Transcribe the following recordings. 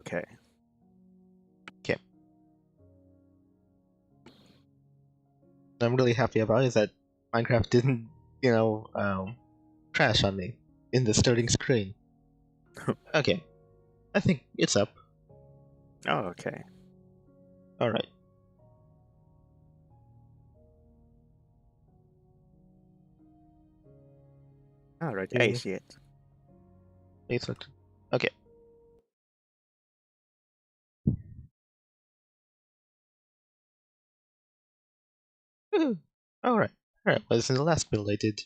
okay. Okay. I'm really happy about is that Minecraft didn't, crash on me in the starting screen. Okay. I think it's up. Oh, okay. Alright. Alright, I Okay. see it. Okay. Alright. Alright, was in the last build I did.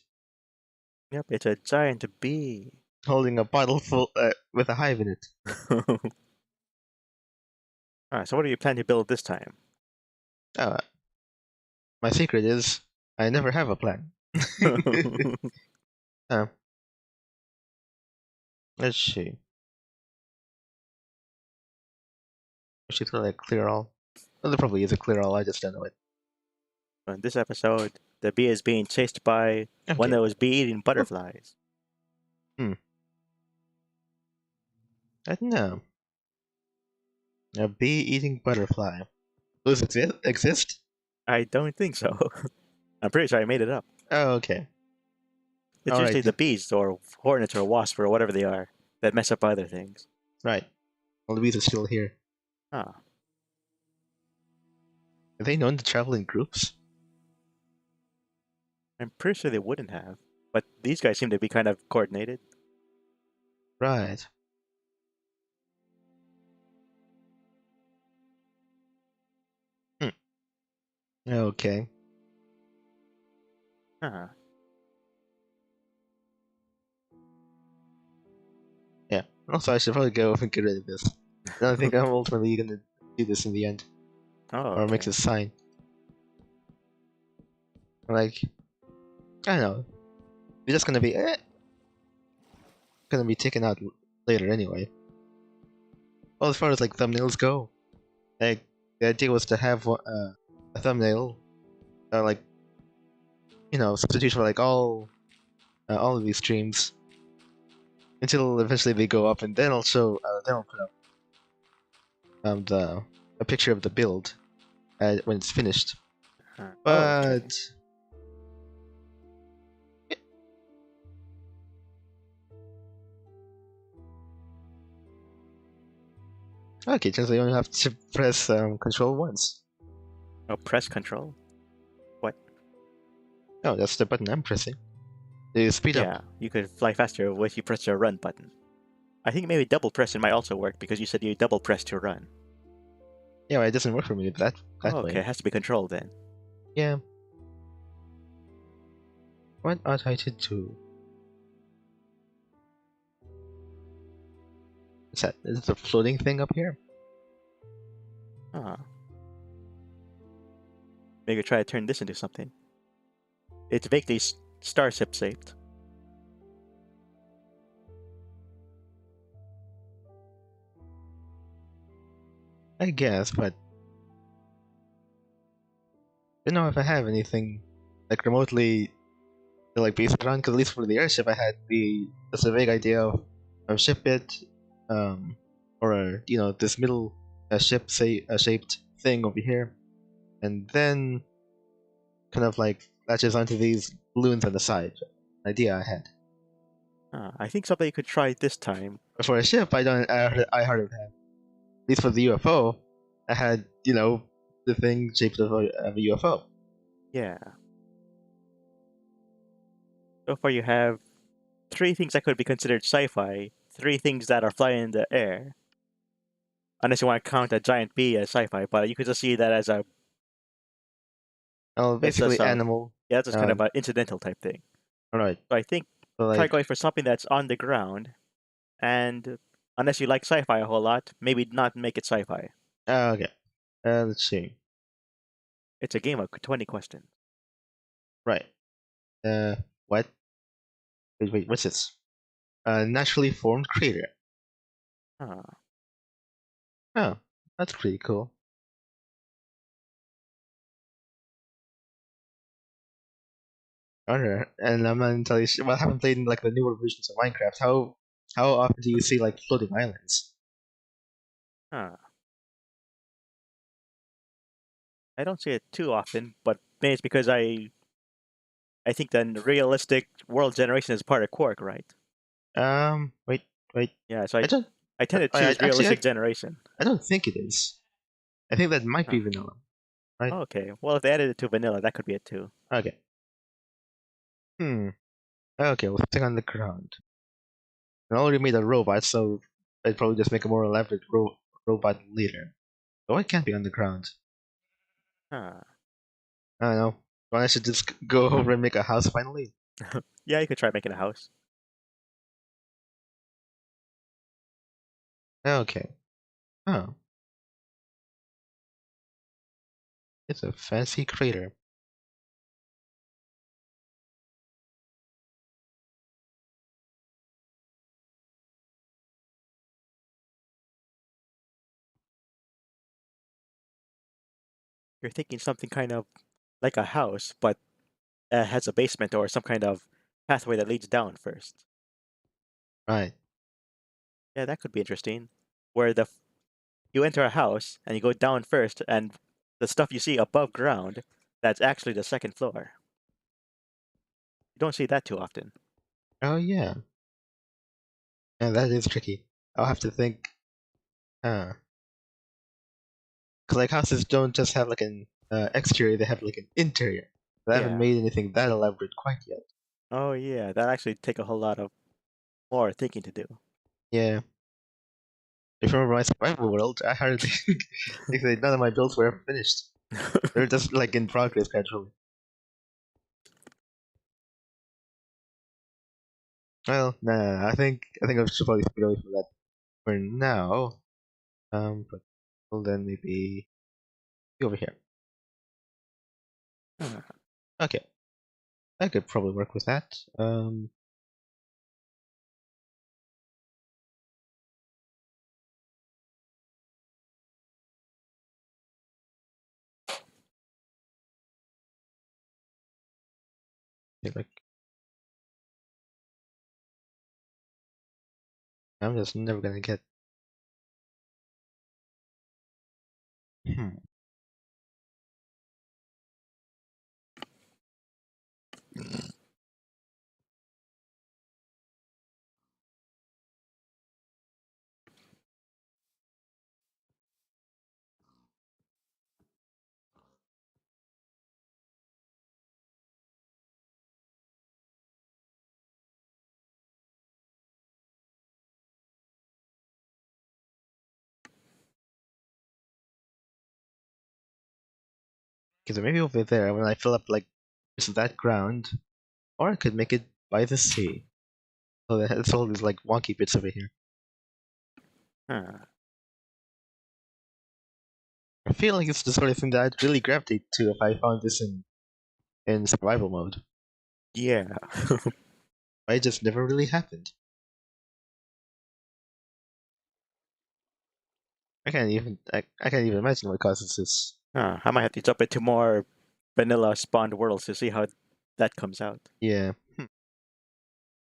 Yep, it's a giant bee. Holding a bottle full with a hive in it. Alright, so what do you plan to build this time? Uh, my secret is I never have a plan. uh, let's see. Should I like clear all? Well, there probably is a clear all, I just don't know it. In this episode, the bee is being chased by one Okay. that was bee eating butterflies. I don't know. A bee eating butterfly. Those exist? I don't think so. I'm pretty sure I made it up. Oh, okay. It's Alright. usually the bees or hornets or wasps or whatever they are that mess up other things. Right. Well, the bees are still here. Ah, Are they known to travel in groups? I'm pretty sure they wouldn't have. But these guys seem to be kind of coordinated. Right. Okay. Ah, Yeah. Also, I should probably go and get rid of this. I don't think I'm ultimately gonna do this in the end. oh, Or make okay. a sign. Like, I don't know. It's just gonna be taken out later anyway. Well, as far as like thumbnails go, like the idea was to have a thumbnail, like substitute for like all of these streams until eventually they go up, and then I'll show then I'll put up the a picture of the build when it's finished. Oh, okay. But okay, turns out you only have to press control once. Oh, press control? What? Oh, that's the button I'm pressing. To speed Yeah, up. you could fly faster if you press the run button. I think maybe double pressing might also work because you said you double press to run. Yeah, well, it doesn't work for me that Oh, okay, way. it has to be controlled then. Yeah. What ought I to do? What's that? Is it a floating thing up here? Ah. Maybe try to turn this into something. It's vaguely starship shaped. I guess, but I don't know if I have anything like remotely to like base it on. Because at least for the airship, I had just a vague idea of ship it, um, or this middle ship shaped thing over here, and then kind of like latches onto these balloons on the side. Idea I had. Ah, I think something you could try this time. But for a ship, I hardly have. At least for the UFO, I had the thing shaped of a UFO. Yeah. So far you have 3 things that could be considered sci-fi, 3 things that are flying in the air. Unless you want to count a giant bee as sci-fi, but you could just see that as a Well, it's just basically animal. yeah, that's just kind of an incidental type thing. Alright. So I think So try like, going for something that's on the ground, and unless you like sci-fi a whole lot, maybe not make it sci-fi. okay. Let's see. It's a game of 20 questions. Right. What? Wait, what's this? Naturally formed crater. Ah, Oh, that's pretty cool. Alright, and I'm not entirely sure. Well, I haven't played in like the newer versions of Minecraft. How often do you see like floating islands? Huh. I don't see it too often, but maybe it's because I think the realistic world generation is part of Quark, right? Wait, wait. Yeah, so I don't. I tend to choose Actually, realistic generation. I don't think it is. I think that might be Huh. vanilla, right? Okay, well if they added it to vanilla, that could be it too. Okay. Hmm. Okay, we'll stick on the ground. I already made a robot, so I'd probably just make a more elaborate robot later. Oh, it can't be on the ground. Huh. I don't know. Well, I should just go over and make a house finally. Yeah, you could try making a house. Okay. Oh, it's a fancy crater. You're thinking something kind of like a house, but has a basement or some kind of pathway that leads down first. Right. Yeah, that could be interesting. Where you enter a house and you go down first, and the stuff you see above ground, that's actually the second floor. You don't see that too often. Oh yeah. Yeah, that is tricky. I'll have to think. Huh. Cause like houses don't just have like an exterior; they have like an interior. They haven't Yeah. made anything that elaborate quite yet. Oh yeah, that actually take a whole lot of more thinking to do. Yeah. If you remember my survival world, I hardly think that none of my builds were ever finished. They're just like in progress gradually. Well, nah, I think I should probably stay away from that for now. But well then maybe over here. Huh. Okay, I could probably work with that. Yeah, like I'm just never gonna get. Hmm. Because maybe over there when I fill up like just that ground, or I could make it by the sea. So that's all these like wonky bits over here. Huh. I feel like it's the sort of thing that I'd really gravitate to if I found this in survival mode. Yeah. But it just never really happened. I can't even imagine what causes this. I might have to jump into more vanilla spawned worlds to see how that comes out. Yeah.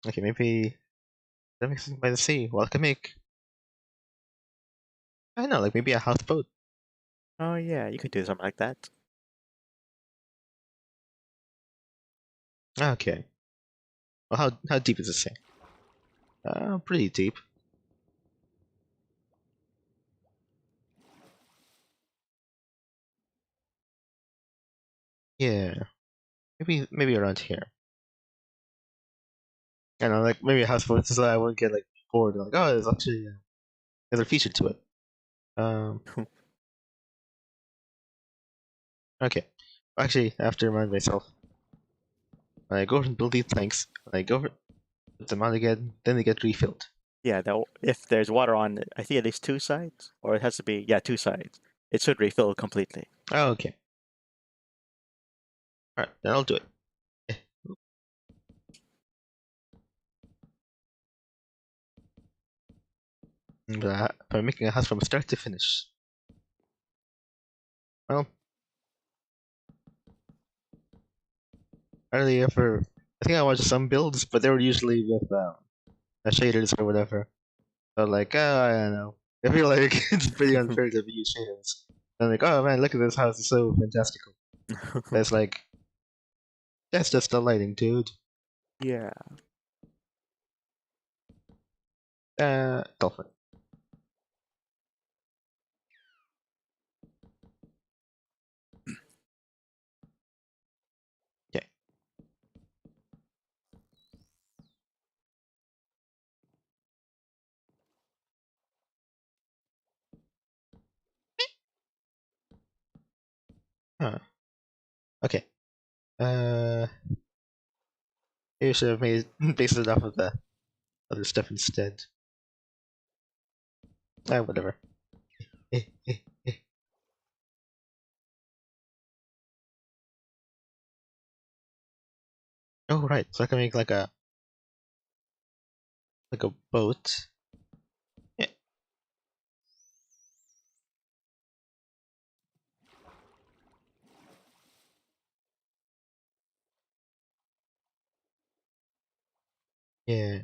Okay, maybe that makes it by the sea. Well, I can make I don't know, like maybe a houseboat. Oh yeah, you could do something like that. Okay. Well, how deep is this thing? Pretty deep. Yeah. Maybe around here. I don't know, like maybe a houseboat so I won't get like bored. Like, oh, there's actually another feature to it. Um. Okay. Actually, I have to remind myself. When I go and build these tanks, when I go over, put them on again, then they get refilled. Yeah, that if there's water on, I think at least two sides, or it has to be two sides. It should refill completely. Oh, okay. All right, then I'll do it. Eh, But I'm making a house from start to finish. Well, hardly ever. I think I watched some builds, but they were usually with shaders or whatever. So like, I don't know. I feel like it's pretty unfair to view Shins. And like, oh man, look at this house, it's so fantastical. That's like, that's just the lighting, dude. Yeah. Dolphin. Okay. Huh. Okay. Uh, maybe I should have made based it off of the other stuff instead. Whatever. Eh, eh, eh. Oh right, so I can make like a boat. Yeah. Yeah.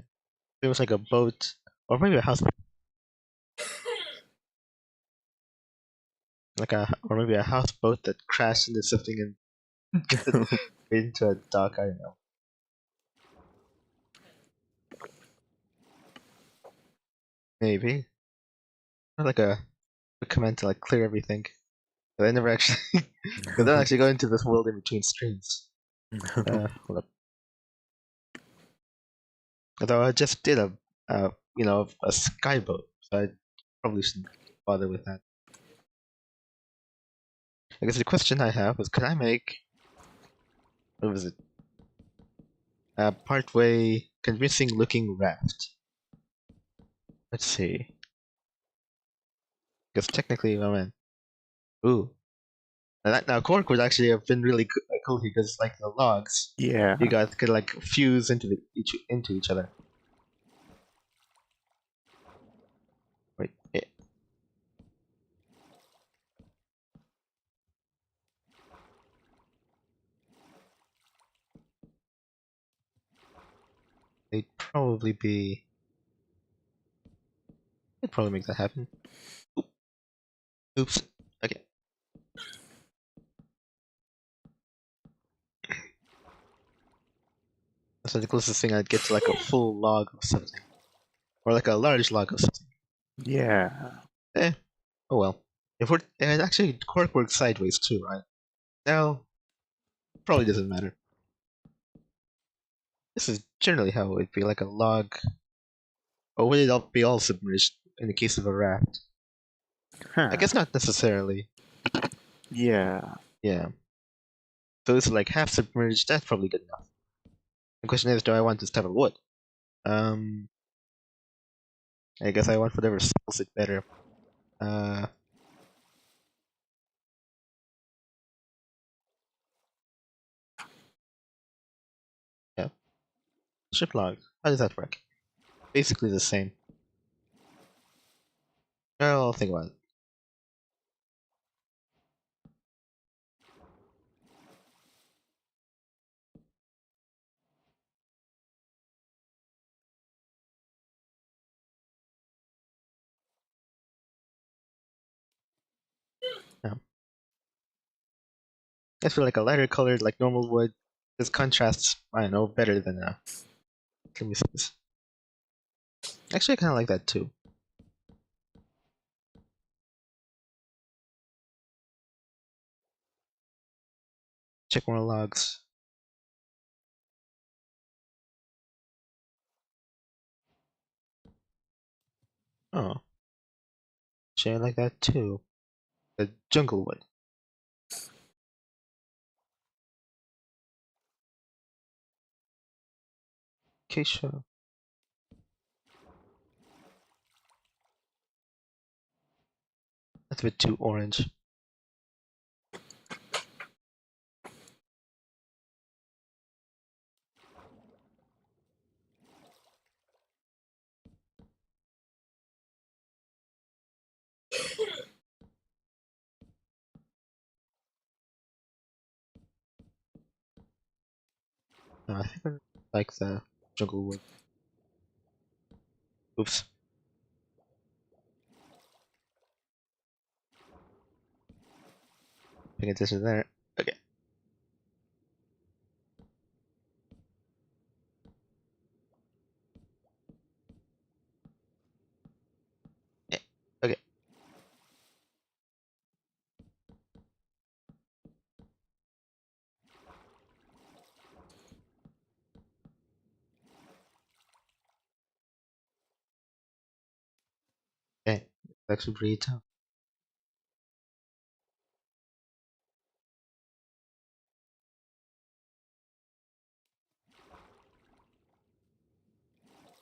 It was like a boat, or maybe a house, or maybe a houseboat that crashed into something and got into a dock. I don't know. Maybe. Or like a command to like clear everything. But I never actually, because I don't actually go into this world in between streams. Hold up. Although I just did a skyboat, so I probably shouldn't bother with that. I guess the question I have is, can I make, what was it, a partway convincing looking raft? Let's see. Because technically, oh man, ooh. Now cork would actually have been really cool because like the logs, Yeah. you got could like fuse into each other. Wait, they'd probably be. They'd probably make that happen. Oops. Okay. That's like the closest thing I'd get to like a full log of something, or like a large log of something. Yeah. Eh. Oh well. If we're and actually cork works sideways too, right? Now probably doesn't matter. This is generally how it would be like a log, or would it all be all submerged in the case of a raft? I Huh. guess not necessarily. Yeah. Yeah. So it's like half submerged. That's probably good enough. The question is, do I want this type of wood? Um, I guess I want whatever sells it better. Uh, yeah. Ship log. How does that work? Basically the same. I'll think about it. Yeah. I feel like a lighter colored, like normal wood, this contrasts, I don't know, better than let me see this. Actually, I kind of like that too. Check more logs. Oh, actually, I like that too. The jungle wood. Okay, sure. That's a bit too orange. No, I think I like the jungle wood. Oops. paying attention there. Okay. Yeah. Okay. Okay. That's actually pretty tough.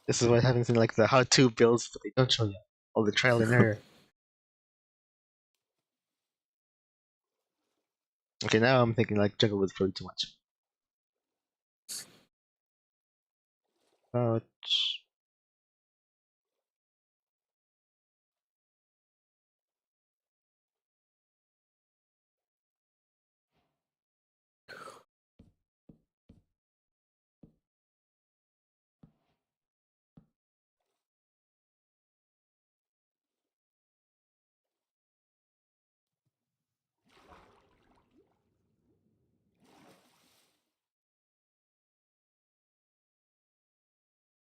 This is what happens in like the how-to builds, but they don't show you all the trial and error. Okay, now I'm thinking like jungle was probably too much. But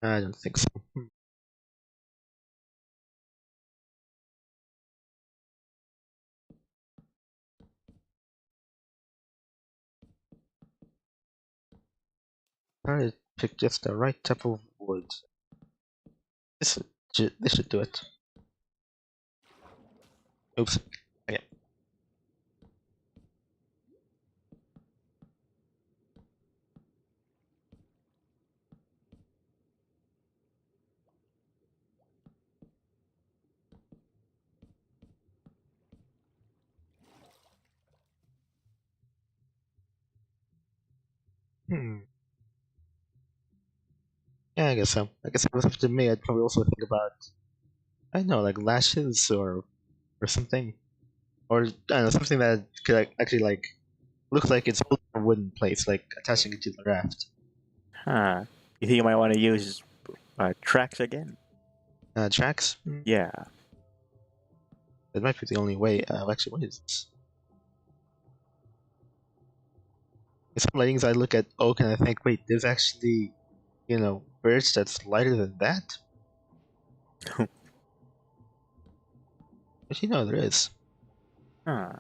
I don't think so. Try to pick just the right type of wood. This should do it. Oops. Okay. Hmm. Yeah, I guess so. I guess if it was up to me, I'd probably also think about, I don't know, like lashes or something, or I don't know, something that could actually like look like it's holding a wooden place, like attaching it to the raft. Huh. You think you might want to use tracks again? Tracks. Hmm. Yeah. That might be the only way. Actually, what is this? In some lightings, I look at oak and I think, wait, there's actually, birch that's lighter than that. But there is. Huh.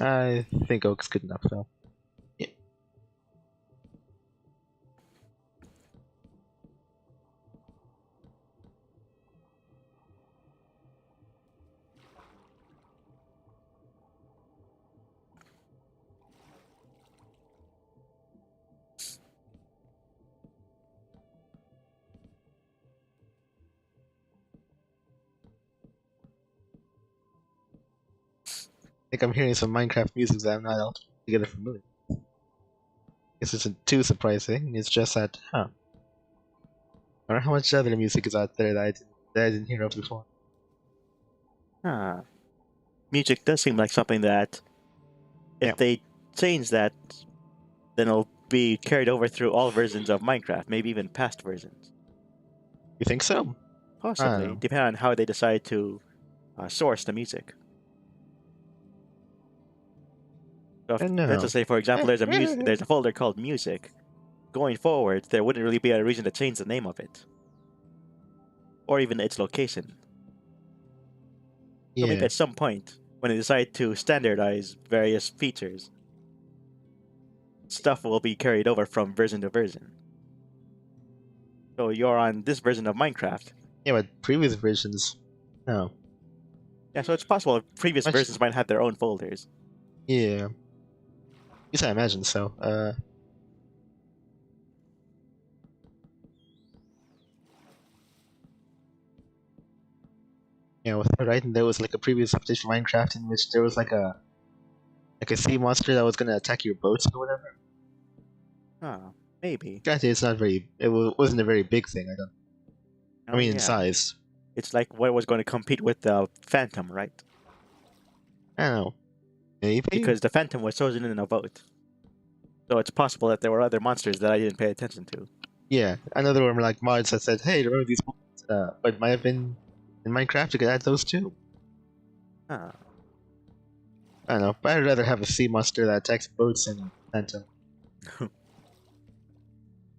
I think oak's good enough though. Yeah. I think I'm hearing some Minecraft music that I'm not altogether familiar with. This isn't too surprising. It's just that, huh? I wonder how much other music is out there that I didn't hear of before. Huh. Music does seem like something that, Yeah. if they change that, then it'll be carried over through all versions of Minecraft, maybe even past versions. You think so? I don't Possibly, know. depending on how they decide to source the music. So, I if, don't let's know. just say, for example, there's a folder called music. Going forward, there wouldn't really be a reason to change the name of it, or even its location. So maybe Yeah. at some point, when they decide to standardize various features, stuff will be carried over from version to version. So you're on this version of Minecraft. Yeah, but previous versions, no. Yeah, so it's possible previous Much. versions might have their own folders. Yeah. Yes, I imagine so. Yeah, with that, right? And there was like a previous update for Minecraft in which there was like a sea monster that was gonna attack your boats or whatever. Huh, maybe. Granted, it's not very. Wasn't a very big thing. I don't. I Oh mean, in yeah. size. It's like what was going to compete with the Phantom, right? I don't know. Maybe. Because the Phantom was chosen in a vote. So it's possible that there were other monsters that I didn't pay attention to. Yeah, another one like mods that said, "Hey, remember these mods? But might have been in Minecraft. You could add those too." Huh. I don't know, but I'd rather have a sea monster that attacks boats and phantom.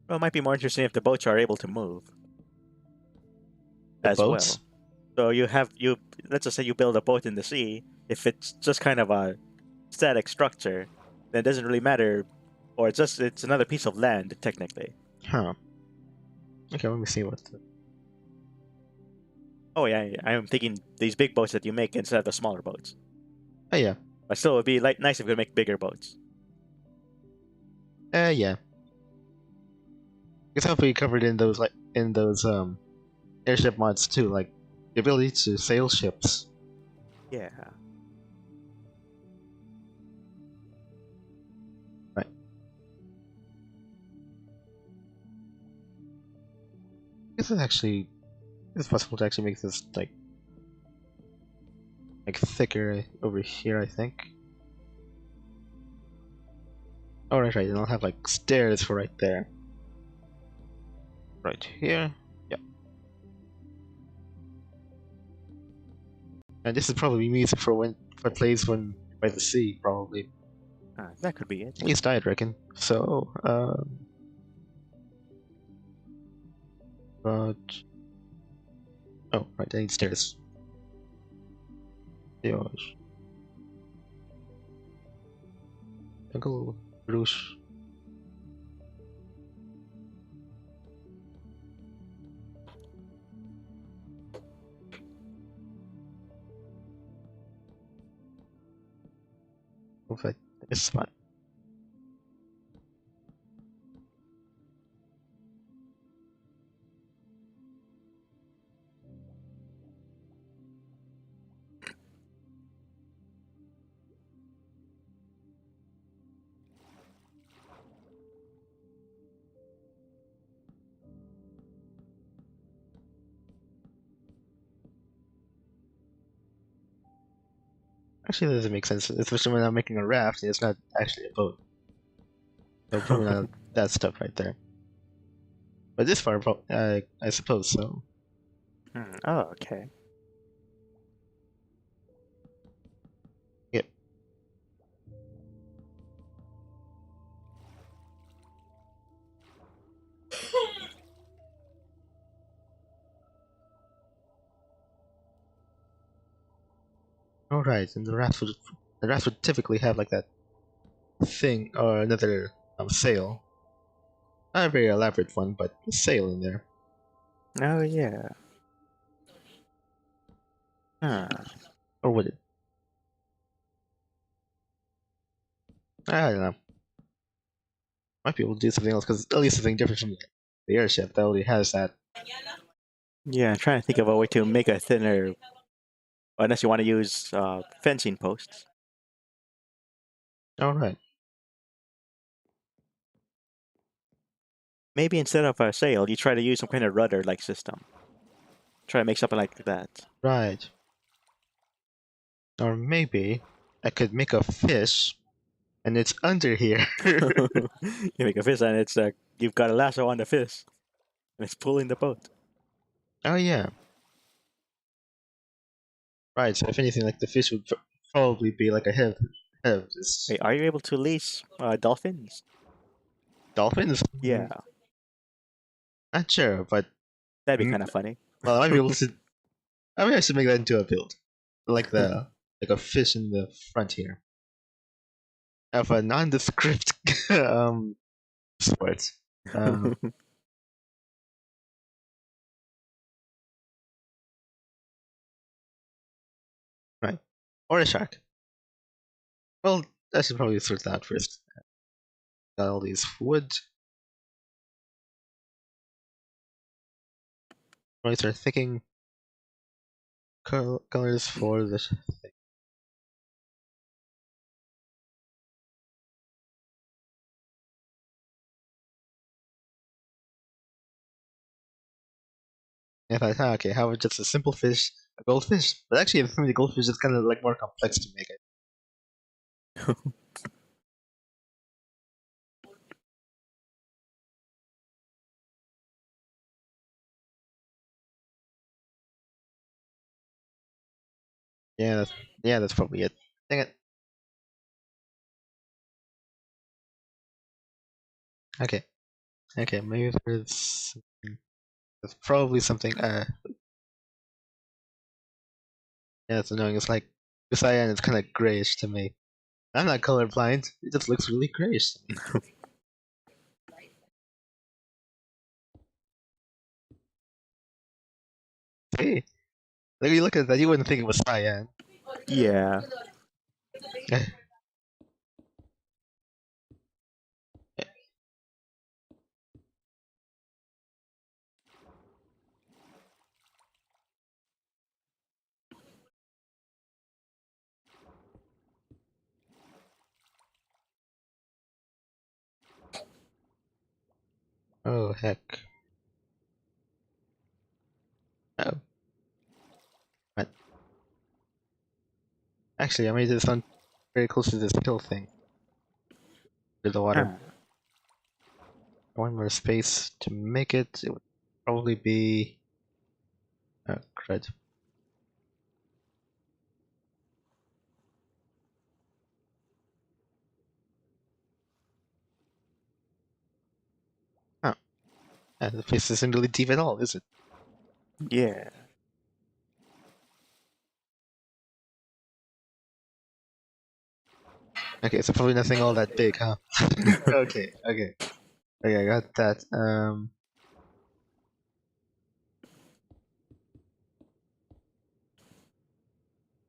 Well, it might be more interesting if the boats are able to move The as boats? well. So you let's just say you build a boat in the sea. If it's just kind of a static structure, then it doesn't really matter, or it's another piece of land technically. Huh. Okay, let me see what. Oh yeah, yeah, I'm thinking these big boats that you make instead of the smaller boats. Oh yeah. But still, it'd be like nice if we could make bigger boats. Yeah. Because hopefully covered in those airship mods too, like the ability to sail ships. Yeah. Right. This is actually it's possible to actually make this like thicker over here, I think. Oh right, and I'll have like stairs for right there. Right here. Yep. And this is probably music for plays when by the sea, probably. That could be it. At least I'd reckon. So, but oh right, I need stairs. Yosh. Jungle Roosh. Looks like this spot. Actually, that doesn't make sense, especially when I'm making a raft and it's not actually a boat. So probably not that stuff right there. But this far, I suppose so. Oh, okay. Yep. All right, and the raft would typically have like that thing or another sail. Not a very elaborate one, but a sail in there. Oh yeah. Huh. Or would it? I don't know. Might be able to do something else because at least something different from the airship that already has that. Yeah, I'm trying to think of a way to make a thinner. Unless you want to use fencing posts. All right, Maybe instead of a sail, you try to use some kind of rudder-like system. Try to make something like that. right. Or maybe I could make a fish, and it's under here. You make a fish, and it's you've got a lasso on the fish, and it's pulling the boat. Oh yeah, right. So if anything, like the fish would probably be like a head of this Wait, are you able to leash dolphins? dolphins. Yeah, Not sure, but that'd be mm, kind of funny. well, I might be able to. I mean, I should make that into a build, like the like a fish in the front here of a nondescript sport. Right, or a shark. Well, I should probably sort that out first. Got all these wood. Right, start thinking colors for the thing. And I thought, okay, how about just a simple fish, a goldfish? But actually, for me, the goldfish is kind of like more complex to make. Yeah, that's probably it. Dang it. Okay. Okay, maybe there's probably something. Yeah, it's annoying. It's like the cyan is kind of grayish to me. I'm not colorblind. It just looks really grayish to me. See, like you look at that, you wouldn't think it was cyan. Yeah. Oh heck. Oh, but actually, I made this one very close to this hill thing with the water. Huh. One more space to make it. It would probably be. Oh crud. Oh, yeah, the place isn't really deep at all, is it? Yeah. Okay, so probably nothing all that big, huh? Okay, okay, okay, I got that.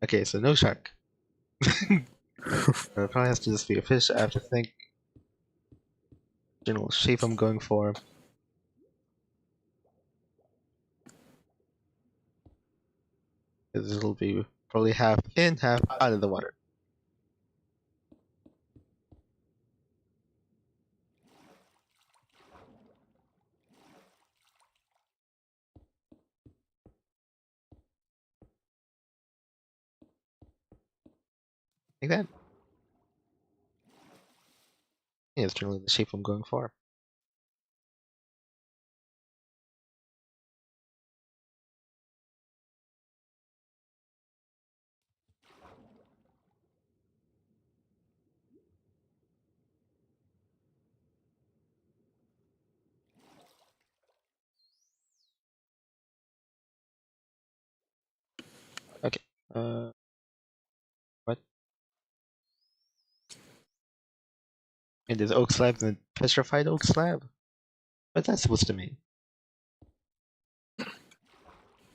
Okay, so no shark. It probably has to just be a fish. I have to think general shape I'm going for. Because it'll be probably half in, half out of the water. Like that. Yeah, it's generally the shape I'm going for. Okay. What? And there's oak slab and petrified oak slab? What's that supposed to mean?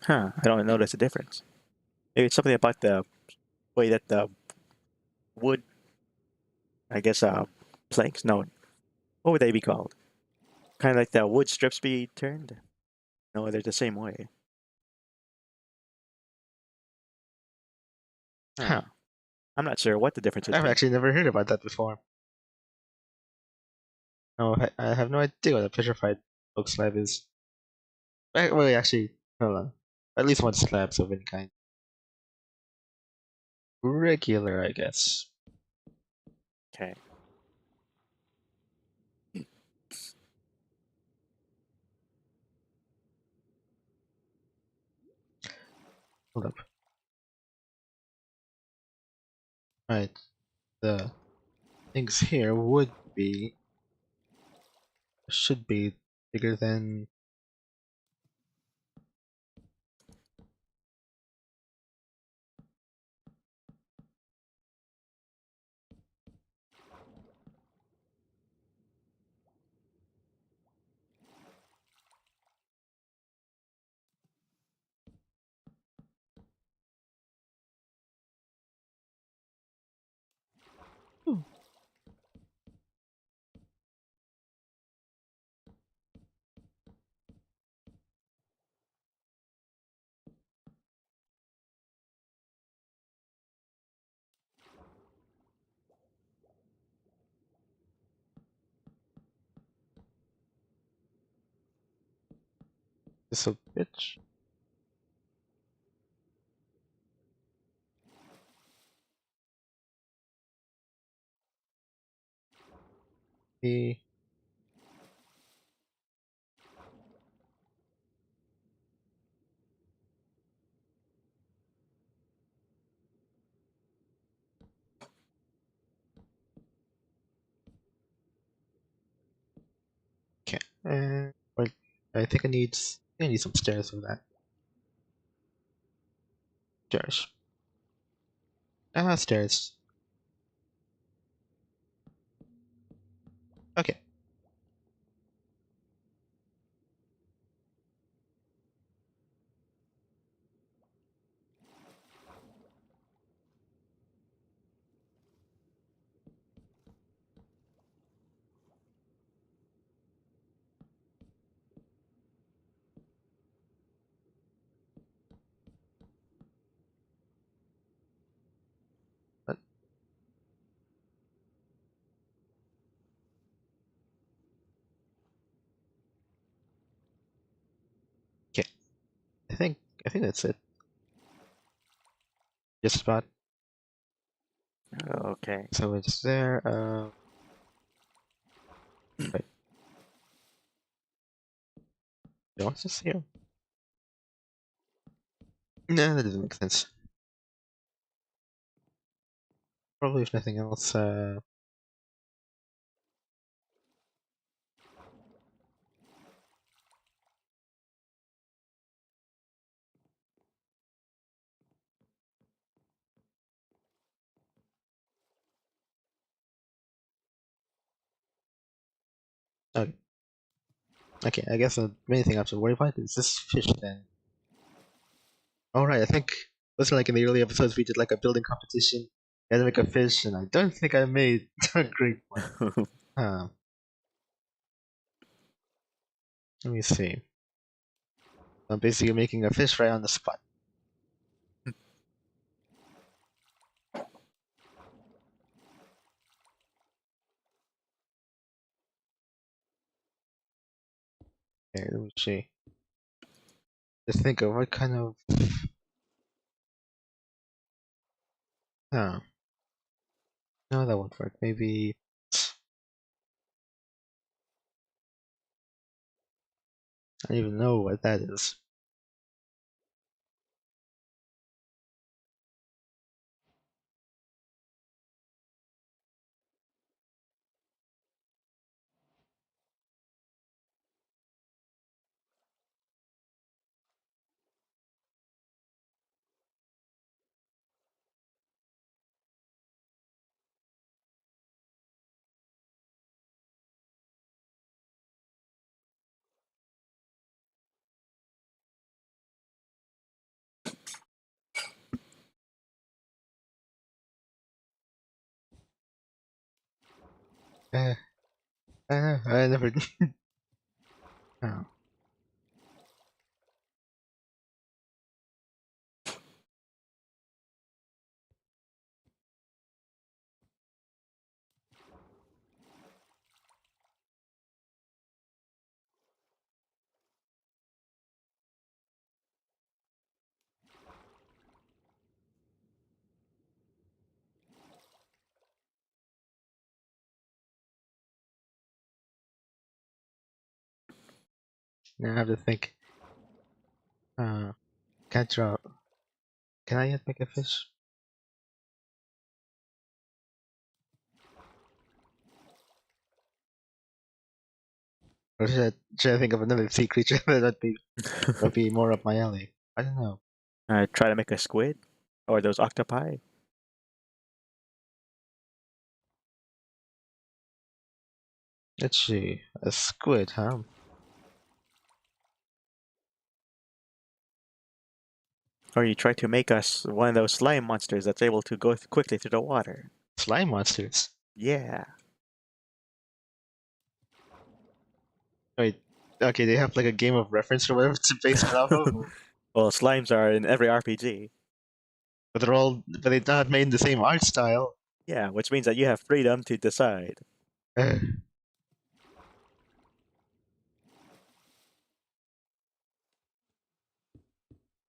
Huh. I don't notice a difference. Maybe it's something about the way that the wood, I guess, planks. No, what would they be called? Kind of like the wood strips be turned. No, they're the same way. Huh. Huh. I'm not sure what the difference would I've be. actually never heard about that before. No, I have no idea what a petrified oak slab is. Wait, actually, hold on. At least one slabs of any kind. Regular, I guess. Okay. Hold up. Right. The things here would be, should be bigger than. Hmm, this a bitch. The Well, I need some stairs for that. Stairs. Stairs. Okay. But, okay. I think I think that's it. Just about. Okay. So it's there. Wait. What's this here? No, that doesn't make sense. Probably if nothing else. Okay. Okay. I guess the main thing I have to worry about is this fish then. All right. I think wasn't like in the early episodes we did like a building competition. I had to make a fish, and I don't think I made a great one. Huh. Let me see. I'm basically making a fish right on the spot. Okay, let me see. Just think of what kind of. Huh. No, that won't work. Maybe. I don't even know what that is. Eh, I never. Oh. Now I have to think. Uh, can't draw. Can I yet make a fish? Or should I think of another sea creature that'd be more up my alley? I don't know. Try to make a squid or those octopi. Let's see. A squid, huh? Or you try to make us one of those slime monsters that's able to go quickly through the water. Slime monsters. Yeah. Wait. Okay, they have like a game of reference or whatever to base it off of, Well, slimes are in every RPG. but they're not made in the same art style. Yeah, which means that you have freedom to decide. Uh,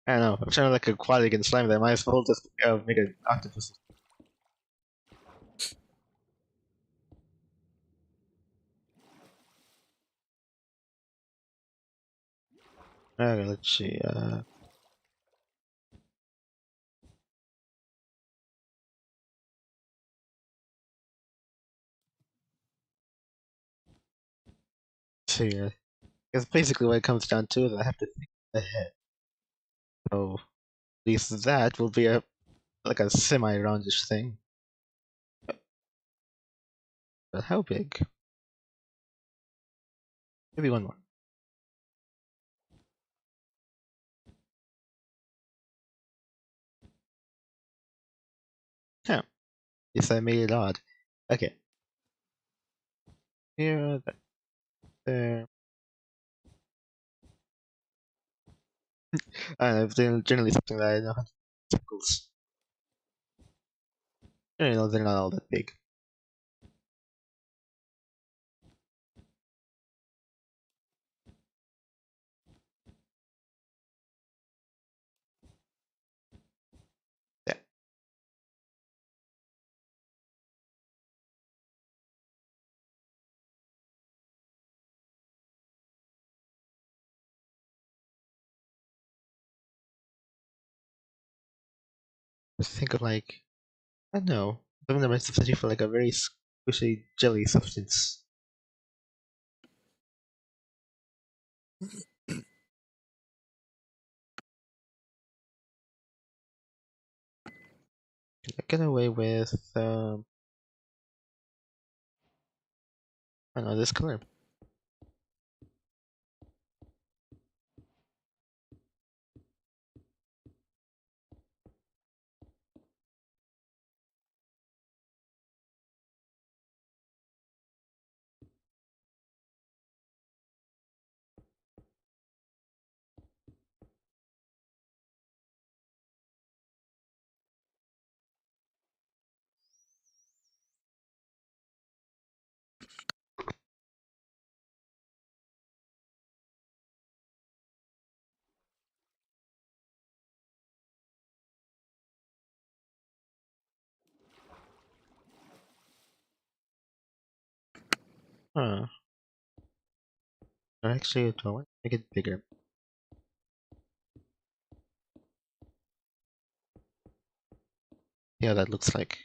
I don't know. I'm trying to like aquatic and slime. That might as well just make an octopus. Okay, let's see. See. Because basically what it comes down to is I have to think ahead. So at least that will be a like a semi-roundish thing. But how big? Maybe one more. Huh. Yes, I made it odd. Okay. Here, that, there. I don't know, generally something that I know how to circles. Generally, they're not all that big. Yeah. Just think of like, I don't know, something that might substitute for like a very squishy jelly substance. Get away with, I don't know, this color. Huh. Actually, do I want to make it bigger? Yeah, that looks like.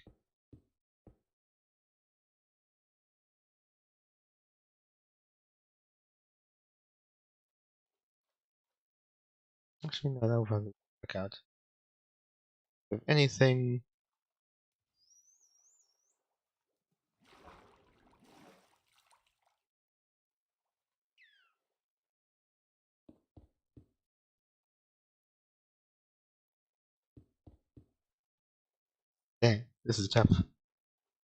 Actually, no, that will probably work out. If anything, dang, this is tough.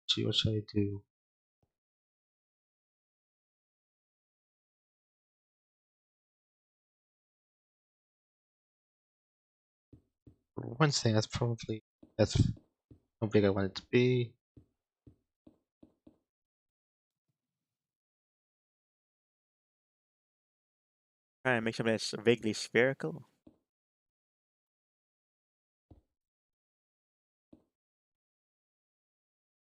Gee, what should I do? One thing that's how big I want it to be. Try and make something that's vaguely spherical.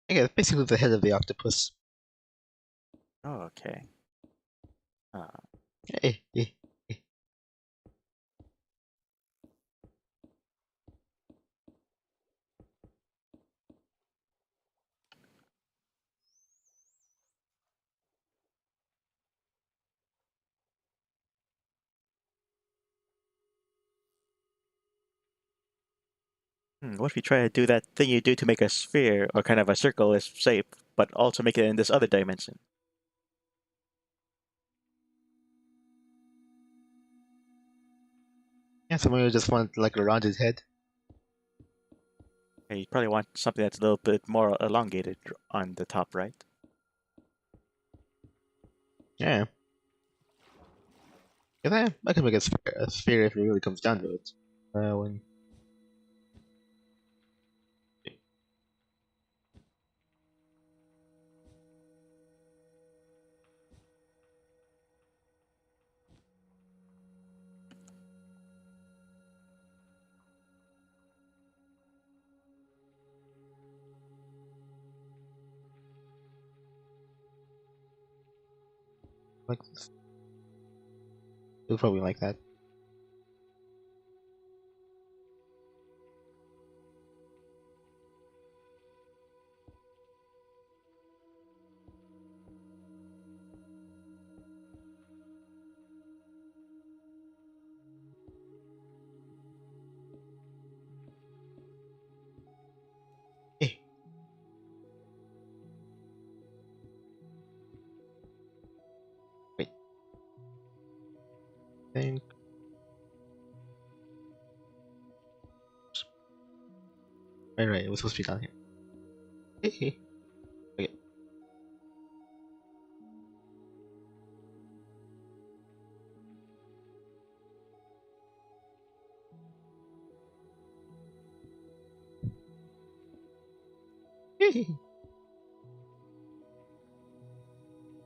Yeah, basically the head of the octopus. Oh, okay. Uh, Eh, eh, eh. what if you try to do that thing you do to make a sphere or kind of a circle shape, but also make it in this other dimension? Yeah, someone who just want like a rounded head. And you probably want something that's a little bit more elongated on the top, right? Yeah, yeah, I can make a sphere if it really comes down to it. When like this, you'll probably like that. Right. It was supposed to be down here. Okay.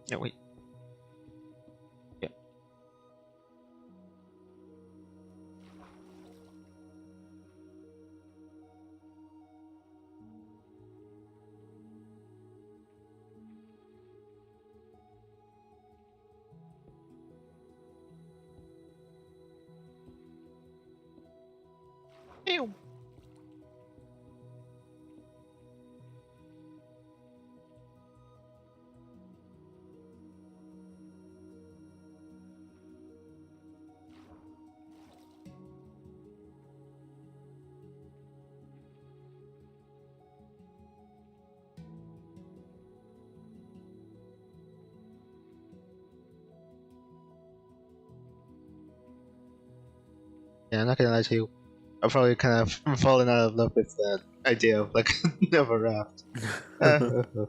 Yeah, wait. Yeah. Ew. Yeah, I'm not gonna lie to you. I've probably kind of fallen out of love with that idea of like never raft. So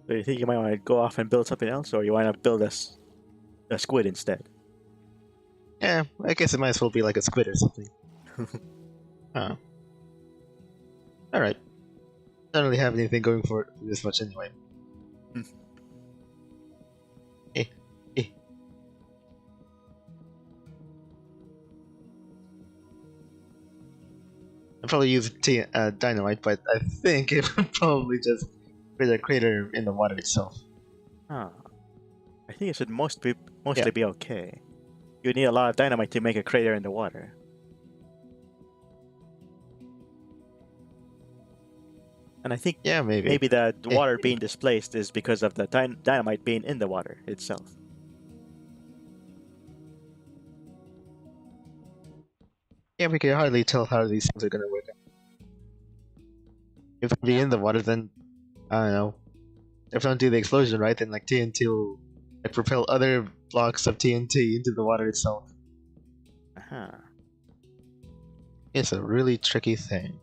you think you might want to go off and build something else, or you want to build a squid instead? Yeah, I guess it might as well be like a squid or something. Alright. Don't really have anything going for it this much anyway. Eh, eh. I'd probably use dynamite, but I think it would probably just create a crater in the water itself. Huh. I think it should mostly Yeah, be okay. You need a lot of dynamite to make a crater in the water. And I think yeah, maybe. maybe the Eh, water eh. being displaced is because of the dynamite being in the water itself. Yeah, we can hardly tell how these things are gonna work out. If they be in the water, then I don't know. If I don't do the explosion right, then like TNT will like propel other blocks of TNT into the water itself. Uh-huh. It's a really tricky thing.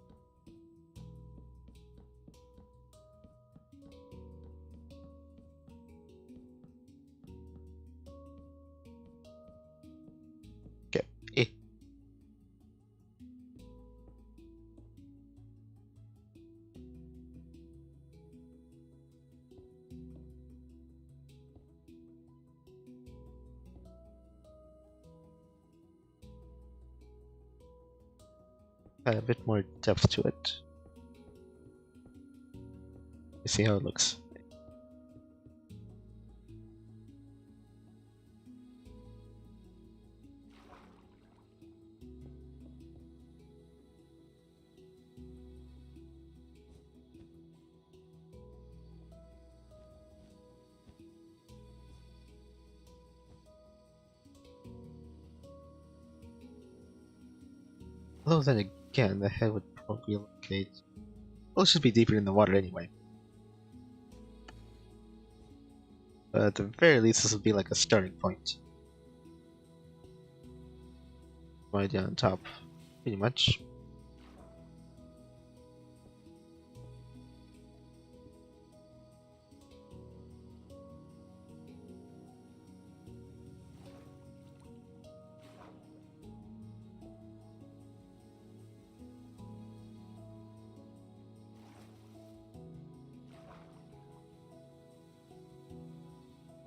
Okay. Eh. Add a bit more depth to it. You see how it looks. Although then again, the head would probably locate. Well, it should be deeper in the water anyway. But at the very least, this would be like a starting point. Right down on top, pretty much.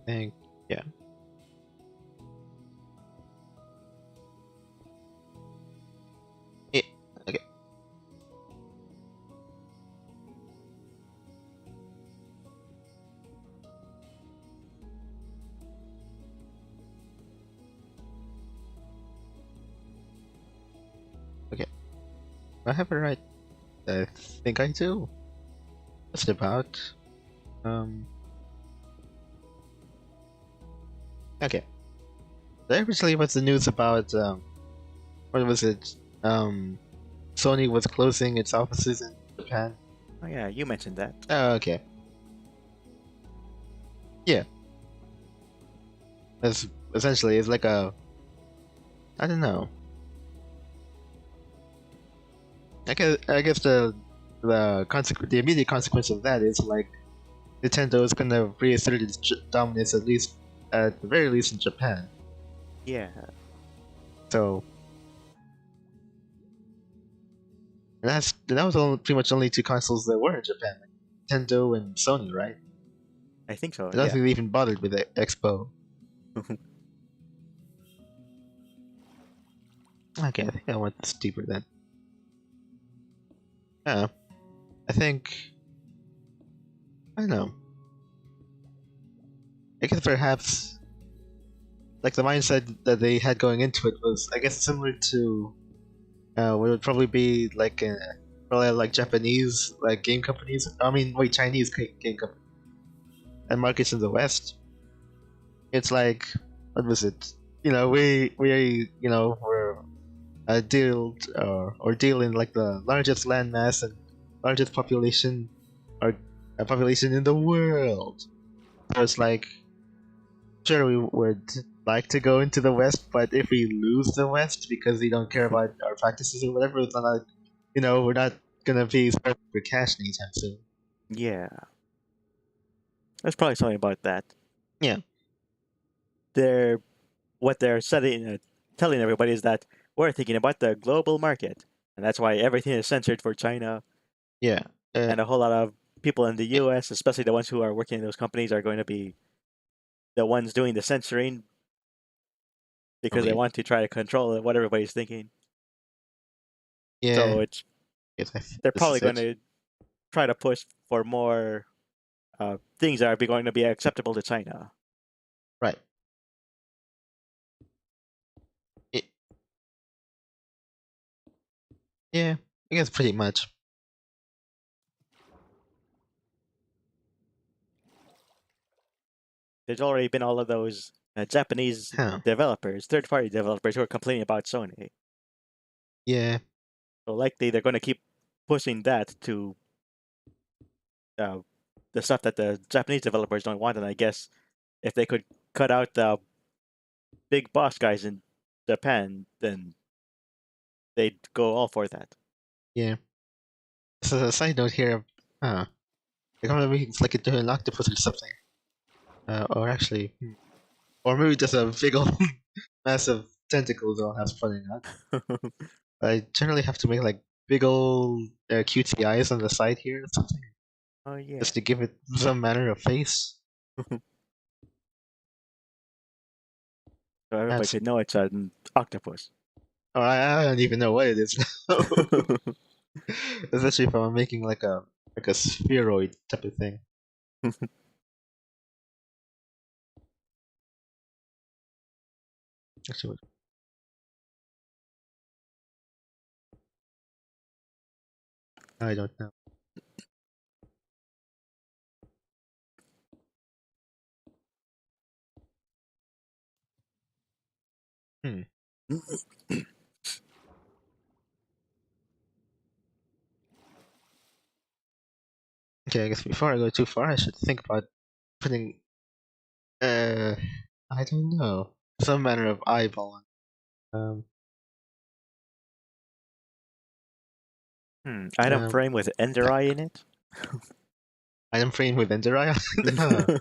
And yeah. Eh, okay. Okay. Do I have it right? I think I do. Just about. Um. Okay. Did I ever tell you what's the news about what was it? Sony was closing its offices in Japan. Oh yeah, you mentioned that. Oh, okay. Yeah. That's essentially it's like a I don't know. I guess the immediate consequence of that is like Nintendo is gonna reassert its dominance at the very least in Japan. Yeah, So that was pretty much only two consoles that were in Japan, like Nintendo and Sony, right? I think so. I don't Yeah. think they even bothered with the Expo. Okay, I think I went this deeper then. Yeah, I think I don't know. I guess perhaps like the mindset that they had going into it was, I guess, similar to what would probably be like probably like Japanese like game companies. I mean, wait, Chinese game companies and markets in the West. It's like what was it? We're deal in like the largest landmass and largest or population in the world. So it's like sure we would like to go into the West, but if we lose the West because we don't care about our practices or whatever, it's not like we're not gonna be starving for cash anytime soon. Yeah. There's probably something about that. Yeah, They're what they're telling everybody is that we're thinking about the global market, and that's why everything is censored for China, yeah, uh, and a whole lot of people in the y- U.S., especially the ones who are working in those companies, are going to be the ones doing the censoring because they probably. want to try to control what everybody's thinking. Yeah, So it's yes, they're this probably is going it. to try to push for more things that are going to be acceptable to China. Right. It, yeah, I guess pretty much. There's already been all of those Japanese Huh. developers, third-party developers, who are complaining about Sony. Yeah, So likely they're going to keep pushing that to uh, the stuff that the Japanese developers don't want. And I guess if they could cut out the big boss guys in Japan, then they'd go all for that. yeah. So a side note here. Huh. I can't remember if it's like a giant octopus or something. Or actually, or maybe just a big old massive tentacles all have sprouting out. I generally have to make like big old cutesy eyes on the side here or something, Oh yeah. just to give it some manner of face. So everybody That's should know it's an octopus. or I don't even know what it is now. Especially if I'm making like a spheroid type of thing. Actually, I don't know. Hmm. Okay, I guess before I go too far, I should think about putting uh, I don't know, some manner of eyeball on. Item Um, frame with Ender that Eye in it. item frame with Ender Eye. Huh.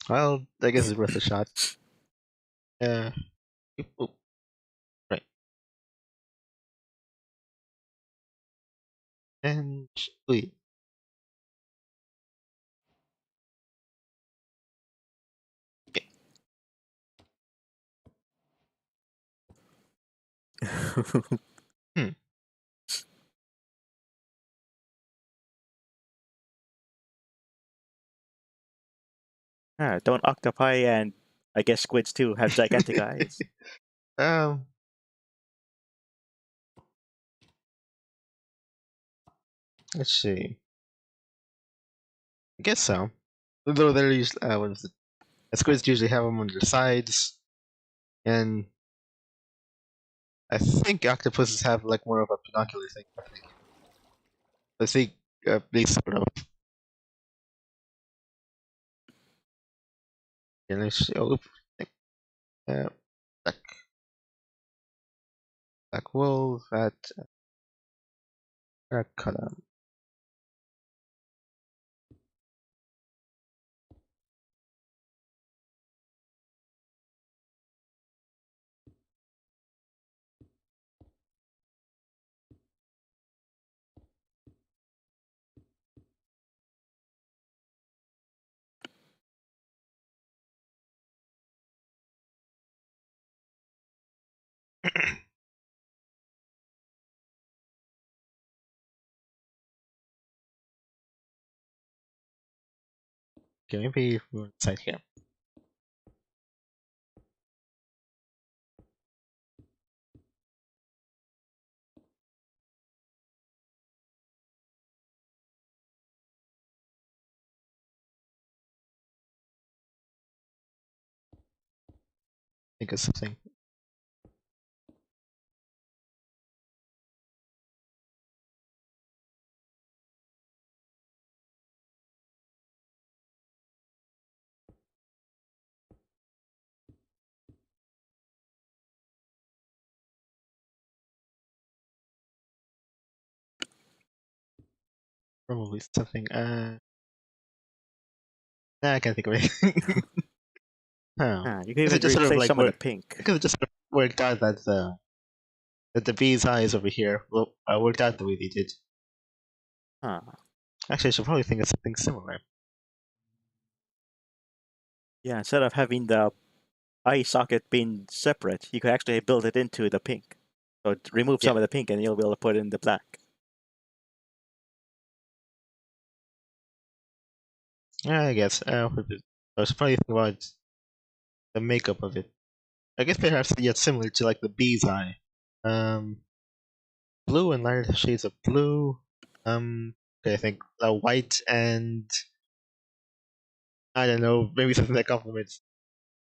Well, I guess it's worth a shot. Uh, oh, right. And wait, okay. Hmm. Don't octopi and I guess squids too have gigantic eyes. um, let's see. I guess so. Though they're usually, what is it? Squids usually have them on their sides, and I think octopuses have like more of a binocular thing happening. I think they sort of Yeah, let's see. Oh, uh, black, black wool, that color. Okay, maybe we're inside here. Think of something. Probably something. Nah, I can't think of anything. Huh. You can Guess it even just sort of replace like some of the worked. pink. I could have just sort of worked out that the bee's eyes over here. Well, I worked out the way they did. Huh. Actually, I should probably think of something similar. Yeah, instead of having the eye socket being separate, you could actually build it into the pink. So remove Yeah, some of the pink and you'll be able to put in the black. yeah, I guess. I was probably thinking about the makeup of it. I guess perhaps yet similar to like the bee's eye. Um, blue and lighter shades of blue. Okay, I think white and I don't know, maybe something that complements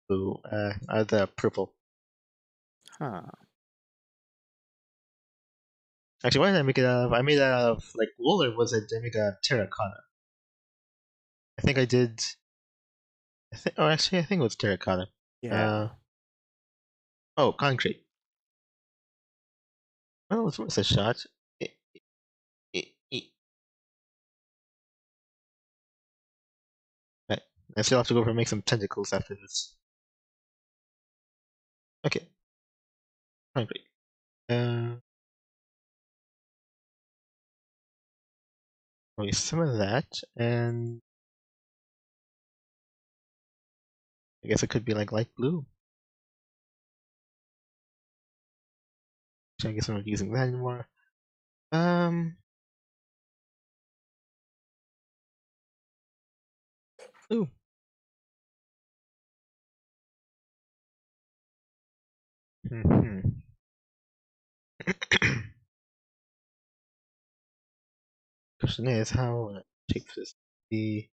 blue. The purple. Huh. Actually, why did I make it out of? I made it out of like wool, or was it? Did I make a terracotta? I think I did. Oh, actually, I think it was terracotta. Yeah. Uh, oh, concrete. Well, it's worth a shot. Eh, eh, eh. Right. I still have to go over and make some tentacles after this. Okay, concrete. Uh, okay, some of that, and I guess it could be like light blue. So I guess I'm not using that anymore. Um, Ooh. Hmm. Question is, how shape this? The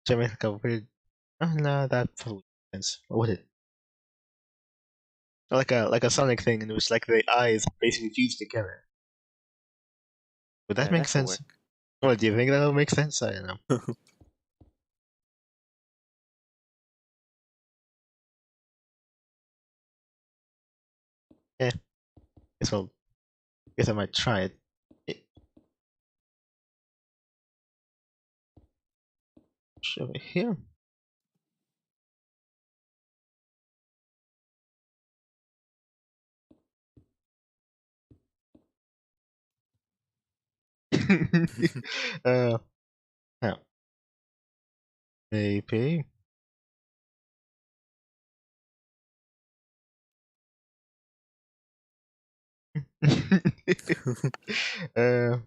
should I make like a weird? Oh no, that probably makes sense. What would it? Like a Sonic thing, in which like the eyes basically fused together. Would that Yeah, make that could sense? work. What do you think that would make sense? I don't know. Yeah, guess I'll guess I might try it. it over here. uh, now maybe. uh,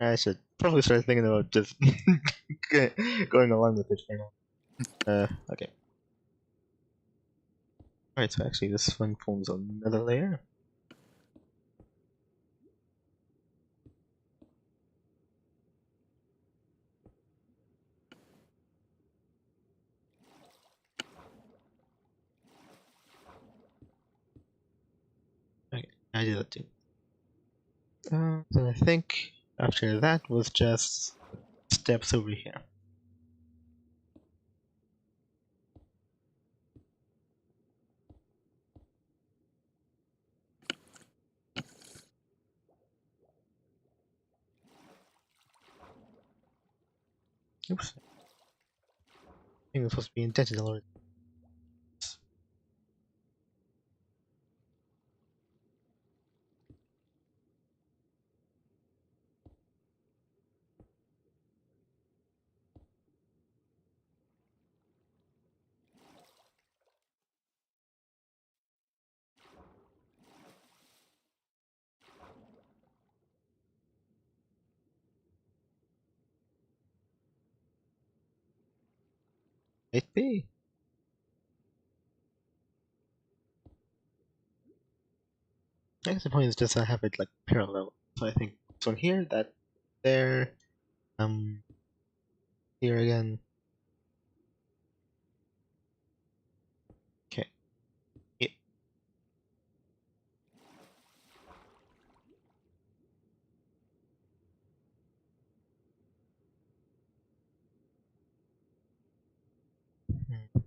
I should probably start thinking about just going along with it for now. Okay. Alright, so actually this one forms another layer. Okay. I did that too. So I think after that was just steps over here. Oops. I think it was supposed to be intentional already. Might be. I guess the point is just I have it like parallel. So I think this one here, that there, um, here again. Okay. Yeah. Hmm.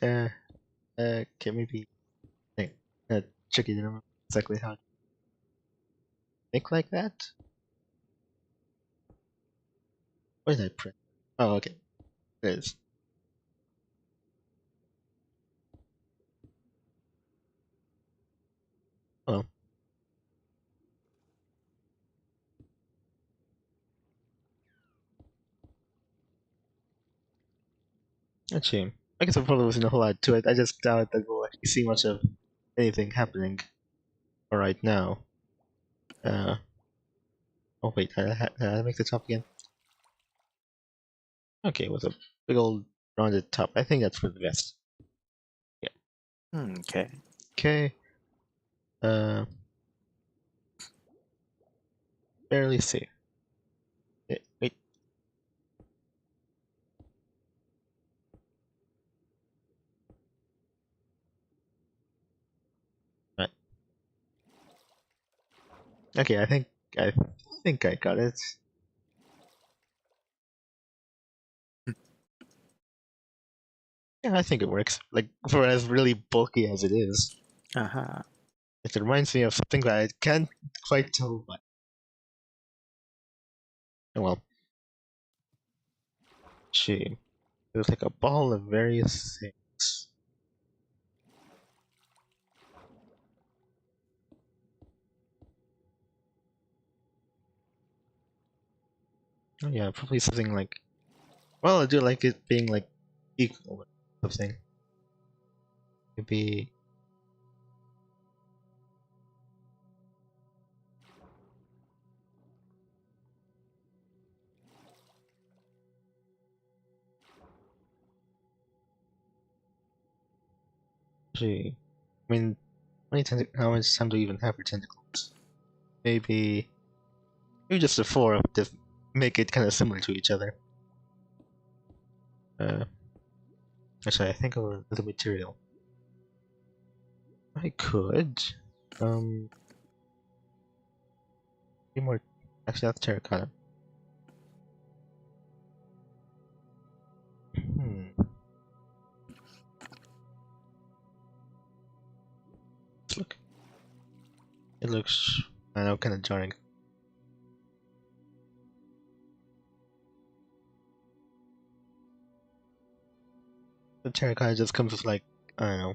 Uh, okay, maybe. Think. Tricky to remember exactly how to think like that. What did I print? Oh, okay. There it is. Well, actually, I guess there probably wasn't a whole lot to it. I just doubt that we'll actually see much of anything happening right now. Uh, oh wait, did I make the top again? Okay, with a big old rounded top. I think that's for the best. Yeah. Okay. Okay. Uh, barely see. Wait. Right. Okay, I think I got it. Yeah, I think it works. Like for as really bulky as it is, Uh-huh. it reminds me of something that I can't quite tell what. Oh, well, she. It was like a ball of various things. Oh yeah, probably something like. Well, I do like it being like equal or something. Maybe. Gee. I mean, how much time do you even have for tentacles? Maybe. Maybe just a four to make it kind of similar to each other. Uh, actually, I think of the material. I could. Um, be more. Actually, that's terracotta. Hmm. Let's look. It looks. I know, kind of jarring. The terracotta just comes with like I don't know.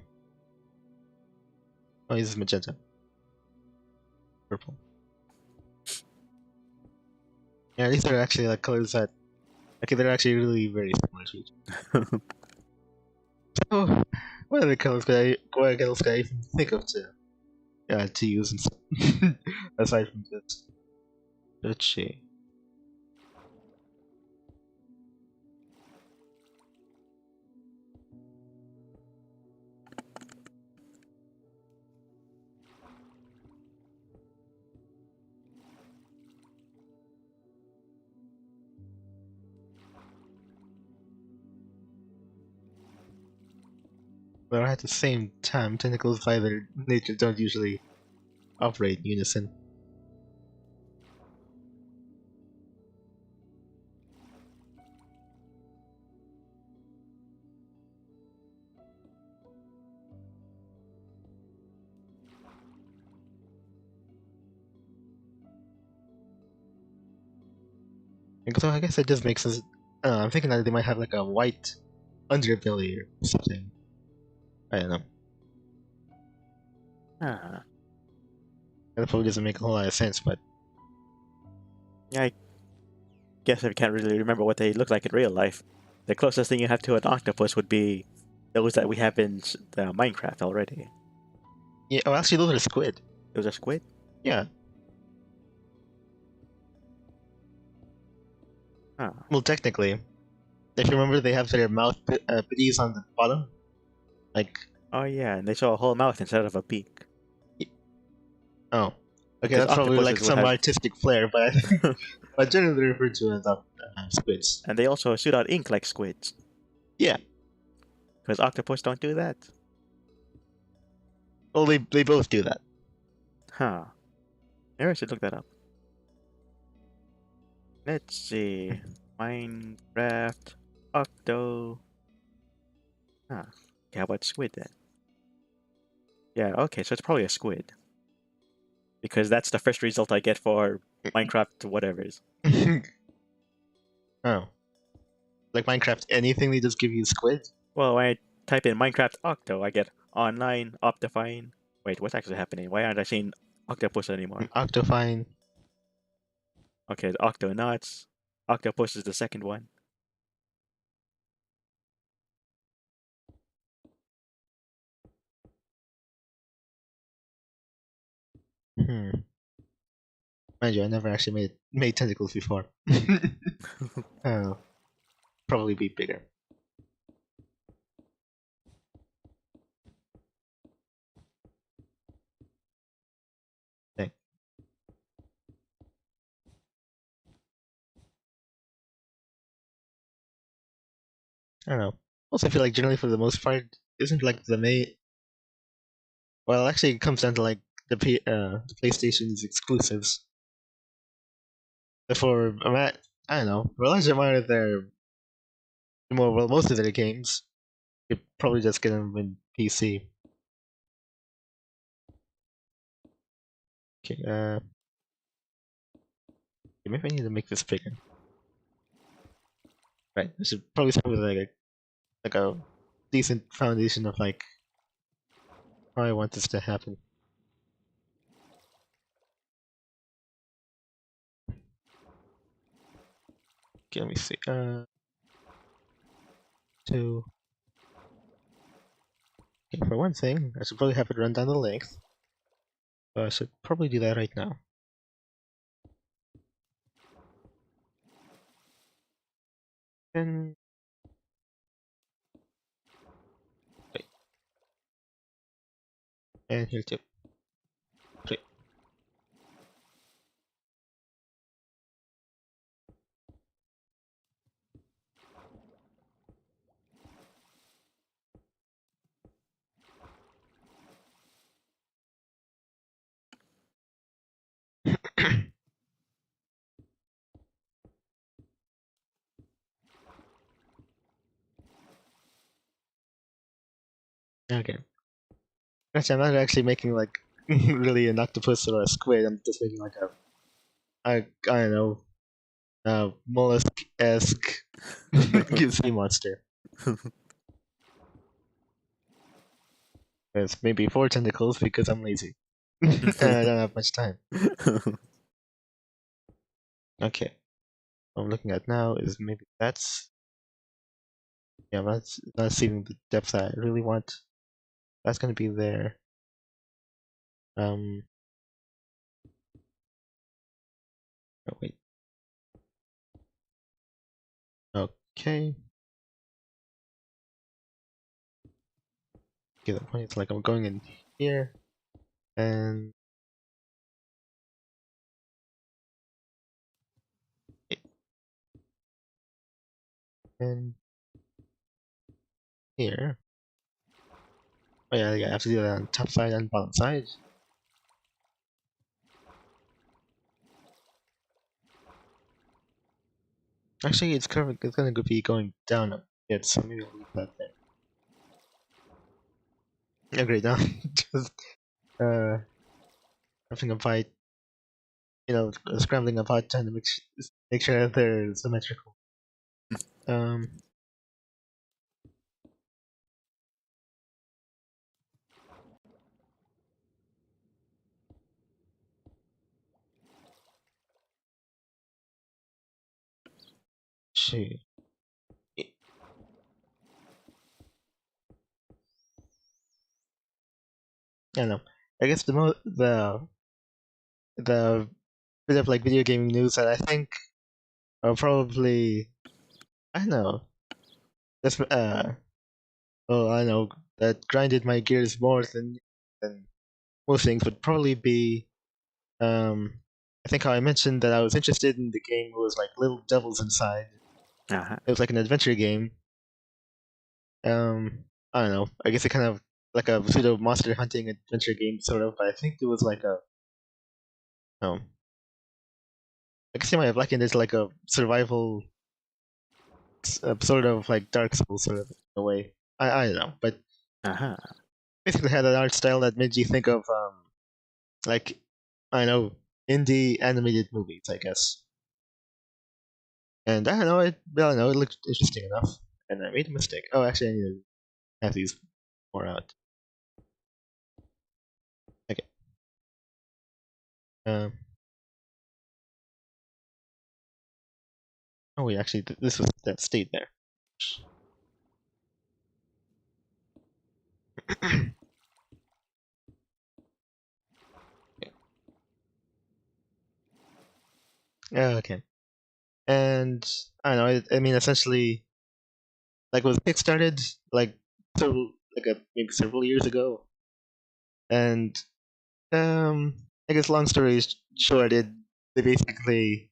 Oh, this is magenta, purple. Yeah, these are actually like colors that. Okay, they're actually really very similar to each other. So, what other colors what else could I even think of to use aside from this? Let's see. but at the same time, tentacles by their nature don't usually operate in unison. And so I guess that just makes sense. I'm thinking that they might have like a white underbelly or something. I don't know. Ah, That probably doesn't make a whole lot of sense, but yeah, I guess I can't really remember what they look like in real life. The closest thing you have to an octopus would be those that we have in the Minecraft already. yeah. Oh, actually, those are squid. Those are squid? Yeah. Ah. Well, technically, if you remember, they have their mouth pitties on the bottom. Like, Oh yeah, and they show a whole mouth instead of a beak. oh, okay, Because that's probably like octopuses would some have, artistic flair, but I think, but generally referred to as squids. and they also shoot out ink like squids. Yeah. Because octopus don't do that. Well, they both do that. Huh. Maybe I should look that up. Let's see. Minecraft Octo. Huh. Okay, how about squid then? Yeah, okay, so it's probably a squid. Because that's the first result I get for Minecraft whatevers. Oh, like Minecraft, anything they just give you squid. Well, when I type in Minecraft Octo, I get online, Optifine. Wait, what's actually happening? Why aren't I seeing octopus anymore? Octofine. Okay, the Octonauts. Octopus is the second one. Hmm. Mind you, I never actually made tentacles before. Oh, probably be bigger. Okay. I don't know. Also, I feel like generally for the most part, isn't like the main. Well, actually, it comes down to like the PlayStation's exclusives. For I don't know, for a large amount of their most of their games, you probably just get them in PC. Okay, maybe I need to make this bigger. Right, I should probably start with like a decent foundation of like how I want this to happen. Okay, let me see. So okay, for one thing, I should probably have it run down the length. So I should probably do that right now. And wait, and here too. Three. Okay. Actually, I'm not actually making like really an octopus or a squid. I'm just making like I don't know, mollusk-esque sea monster. It's maybe 4 tentacles because I'm lazy and I don't have much time. Okay, what I'm looking at now is maybe that's yeah, I'm not seeing the depth that I really want. That's gonna be there. Um, oh wait. Okay. Okay, the point is like I'm going in here and and here. Oh yeah, I have to do that on top side and bottom side. Actually, it's gonna be going down a bit, so maybe I'll leave that there. Okay, now just uh having a fight, scrambling about trying to make sure that they're symmetrical. Um, she, I don't know. I guess the bit of like video gaming news that I think are probably, I don't know, that's well, I know that grinded my gears more than most things would probably be I think how I mentioned that I was interested in the game was like Little Devils Inside. Uh-huh. It was like an adventure game. Um, I don't know. I guess it kind of like a pseudo monster hunting adventure game, sort of. But I think it was like um, I guess you might have likened it to like a survival, sort of like Dark Souls, sort of in a way. I don't know, but Uh-huh. basically had an art style that made you think of like I don't know, indie animated movies, I guess. And I don't know, it looked interesting enough. And I made a mistake. Oh, actually, I need to have these more out. Okay. Um. Oh wait, actually, this was that stayed there. Okay. And I don't know. I mean, essentially, like was kickstarted like maybe several years ago, and I guess long story short, they basically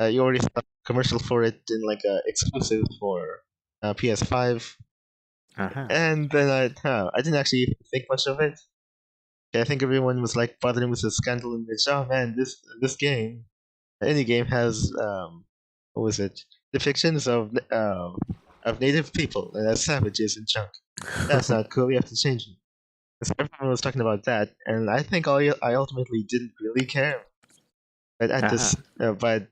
you already saw a commercial for it in like a exclusive for PS5, Uh-huh. and then I didn't actually think much of it. I think everyone was like bothering with the scandal and which, oh man, this game, any game has what was it, depictions of native people and as savages and junk. That's not cool. We have to change it. So everyone was talking about that, and I think I ultimately didn't really care. But Uh-huh. but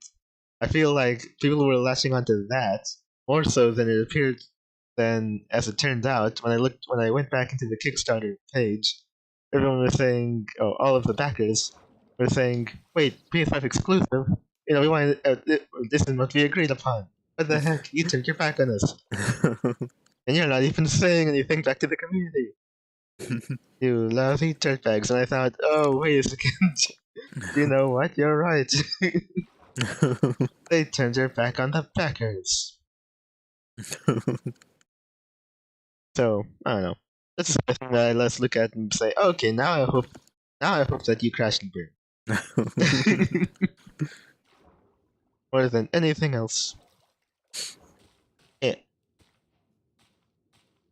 I feel like people were latching onto that more so than it appeared. Than as it turned out, when I went back into the Kickstarter page, everyone was saying, oh, all of the backers were saying, "Wait, PS5 exclusive? We wanted this is what we agreed upon. What the heck? You turned your back on us, and you're not even saying anything back to the community. You lousy dirtbags." And I thought, oh, wait a second. You know what? You're right. They turned their back on the backers. So I don't know. That's the thing that I let's look at and say, okay, now I hope that you crash and burn more than anything else.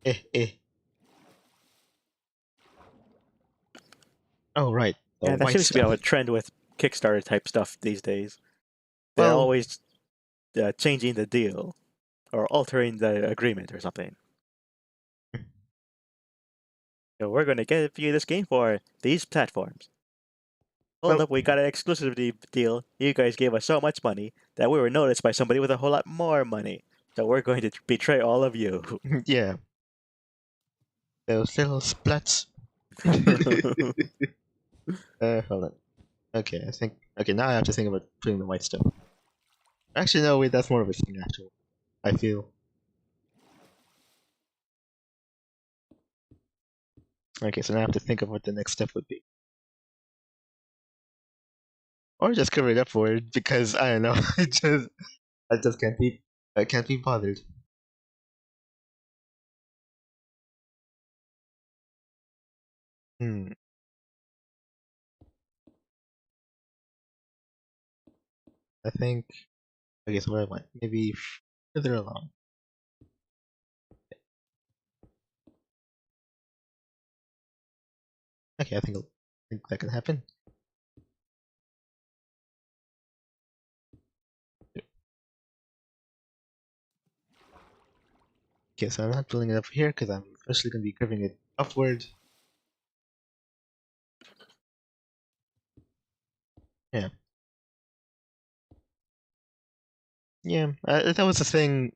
Eh, eh. Oh right, the Yeah, that white seems to be stuff. a trend with Kickstarter type stuff these days. They're Well, always changing the deal or altering the agreement or something. So we're going to give you this game for these platforms. Hold well, up, we got an exclusivity deal. You guys gave us so much money that we were noticed by somebody with a whole lot more money. So we're going to betray all of you. yeah, those little splats. Hold on. Okay, I think. Okay, now I have to think about putting the white stuff. Actually, no, wait, that's more of a thing. Actually, I feel. Okay, so now I have to think of what the next step would be, or just cover it up for it because I don't know. I just I can't be bothered. Hmm. I think. Okay, so where I went? Maybe further along. Okay, I think that can happen. Okay, so I'm not building it up here because I'm firstly going to be curving it upward. Yeah, yeah. That was the thing.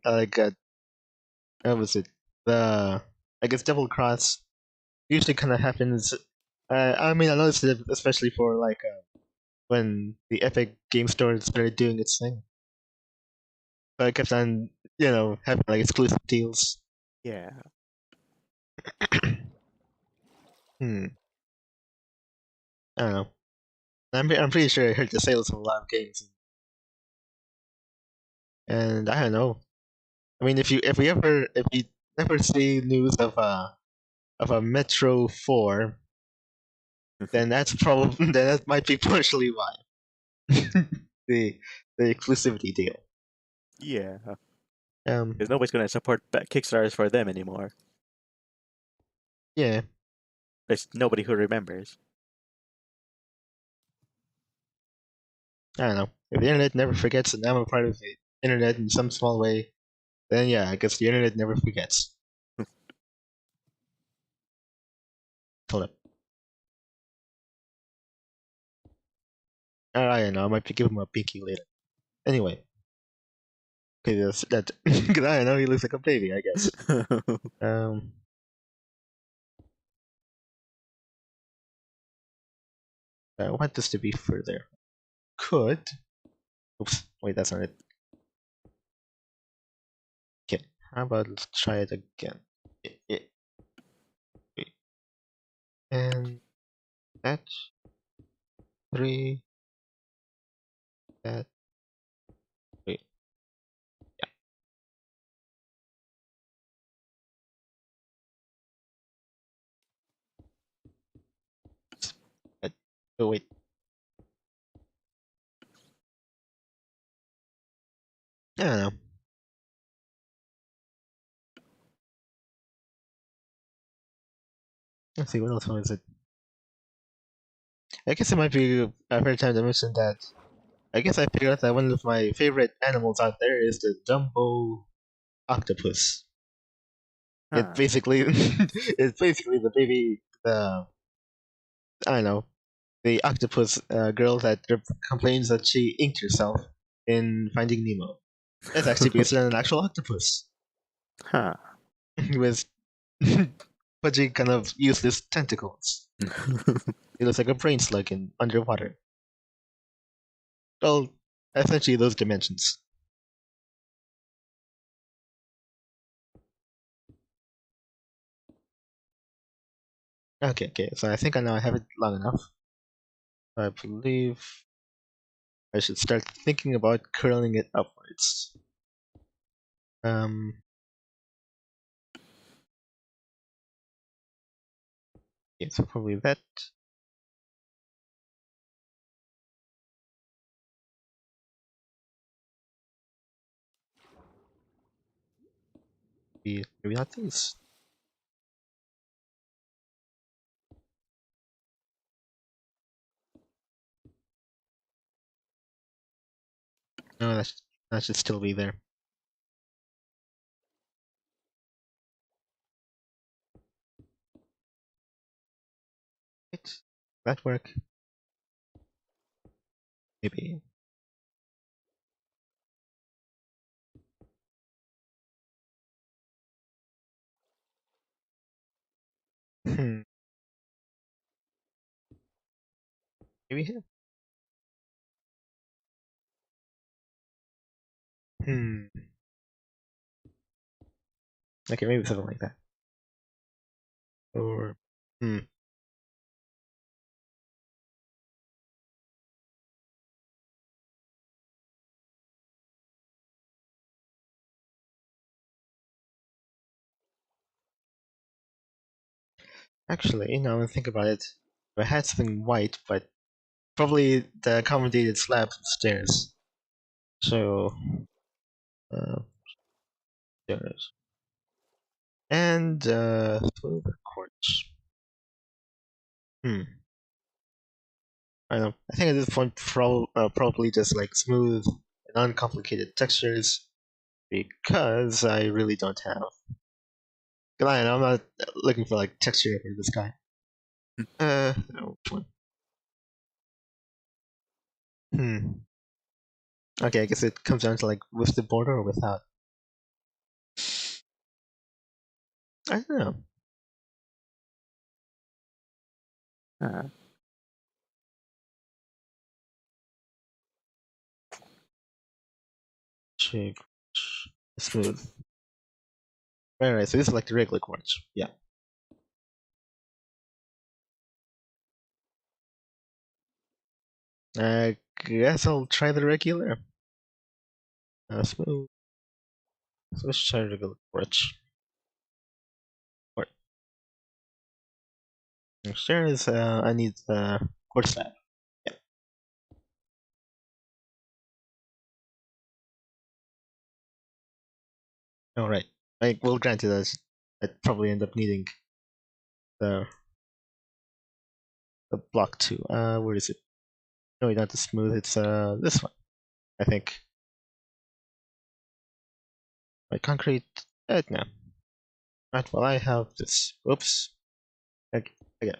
What was it? The I guess double cross usually kind of happens. I mean, I noticed it especially for when the Epic Game Store started doing its thing. So I kept on, having like exclusive deals. Yeah. Hmm. I don't know. I'm pretty sure I heard the sales of a lot of games, and I don't know. I mean, if we ever see news of a Metro 4, then that's probably then that might be partially why the the exclusivity deal. Yeah. Um, Because nobody's gonna support Kickstarters for them anymore. yeah, There's nobody who remembers. I don't know. If the internet never forgets, and I'm a part of the internet in some small way, then yeah, I guess the internet never forgets. Hold up. I don't know. I might give him a pinky later. Anyway, okay, that because I don't know. He looks like a baby, I guess. Um, I want this to be further. Could. Oops. Wait, that's not it. Okay. How about let's try it again. Wait. And that three. That wait. Yeah. That, oh wait. I don't know. Let's see what else was it. I guess it might be a fair time to mention that. I guess I figured out that one of my favorite animals out there is the Dumbo octopus. It Huh. basically it's basically the baby I don't know the octopus girl that complains that she inked herself in Finding Nemo. It's actually based on an actual octopus Huh. with pudgy kind of useless tentacles. It looks like a brain slug in underwater. Well, essentially those dimensions. Okay, okay. So I think I know I have it long enough. I believe I should start thinking about curling it upwards. Um, yeah, so probably that. Maybe not these. No, that should still be there. Right. That work? Maybe. Hmm. Maybe here. Hmm. Okay, maybe something like that. Or hmm. Actually, I think about it. If I had something white, but probably the accommodated slabs upstairs. So, uh, stairs. And, further quartz. Hmm. I don't know. I think at this point, probably just like smooth and uncomplicated textures because I really don't have. 'Cause I'm not looking for like texture for this guy. No, which one? Hmm. Okay, I guess it comes down to like with the border or without. I don't know. Uh, Shake, smooth. Right, so this is like the regular quartz. Yeah. I guess I'll try the regular. Smooth. So let's try regular quartz. Or sure is I need the quartz slab. Yeah. All right. I will grant you that I'd probably end up needing the the block too. Where is it? No, not the smooth. It's this one. I think. Like concrete. No. Right. Well, I have this. Oops. Okay. Again.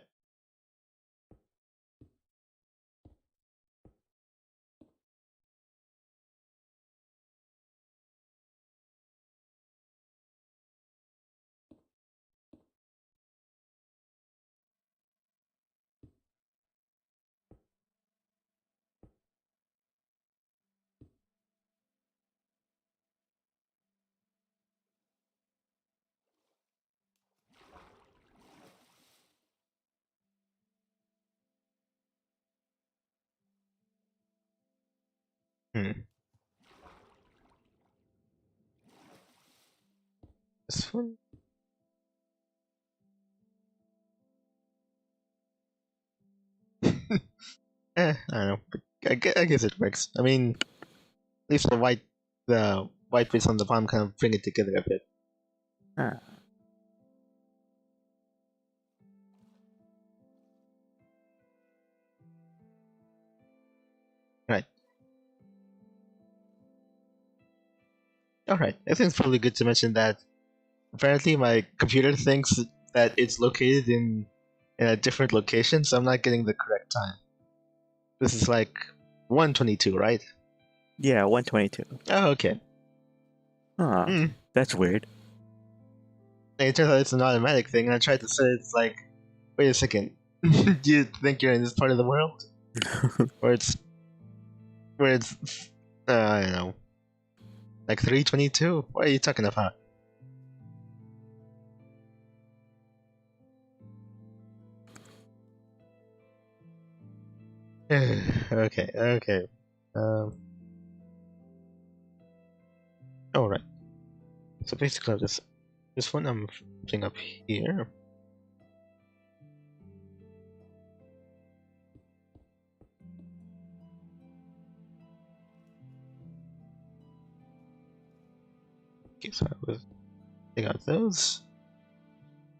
Hmm. This one. I don't know. But I guess it works. I mean, at least the white bits on the bottom kind of bring it together a bit. uh, Right. All right. I think it's probably good to mention that apparently my computer thinks that it's located in a different location, so I'm not getting the correct time. This is like 122, right? yeah, 122. Oh, okay. Huh. Hmm. That's weird. It turns out it's an automatic thing, and I tried to say it's like, wait a second. Do you think you're in this part of the world? Where it's I don't know, like 322? What are you talking about? Okay, okay. Um, alright. So basically, this one I'm putting up here. Okay, so I was take out those,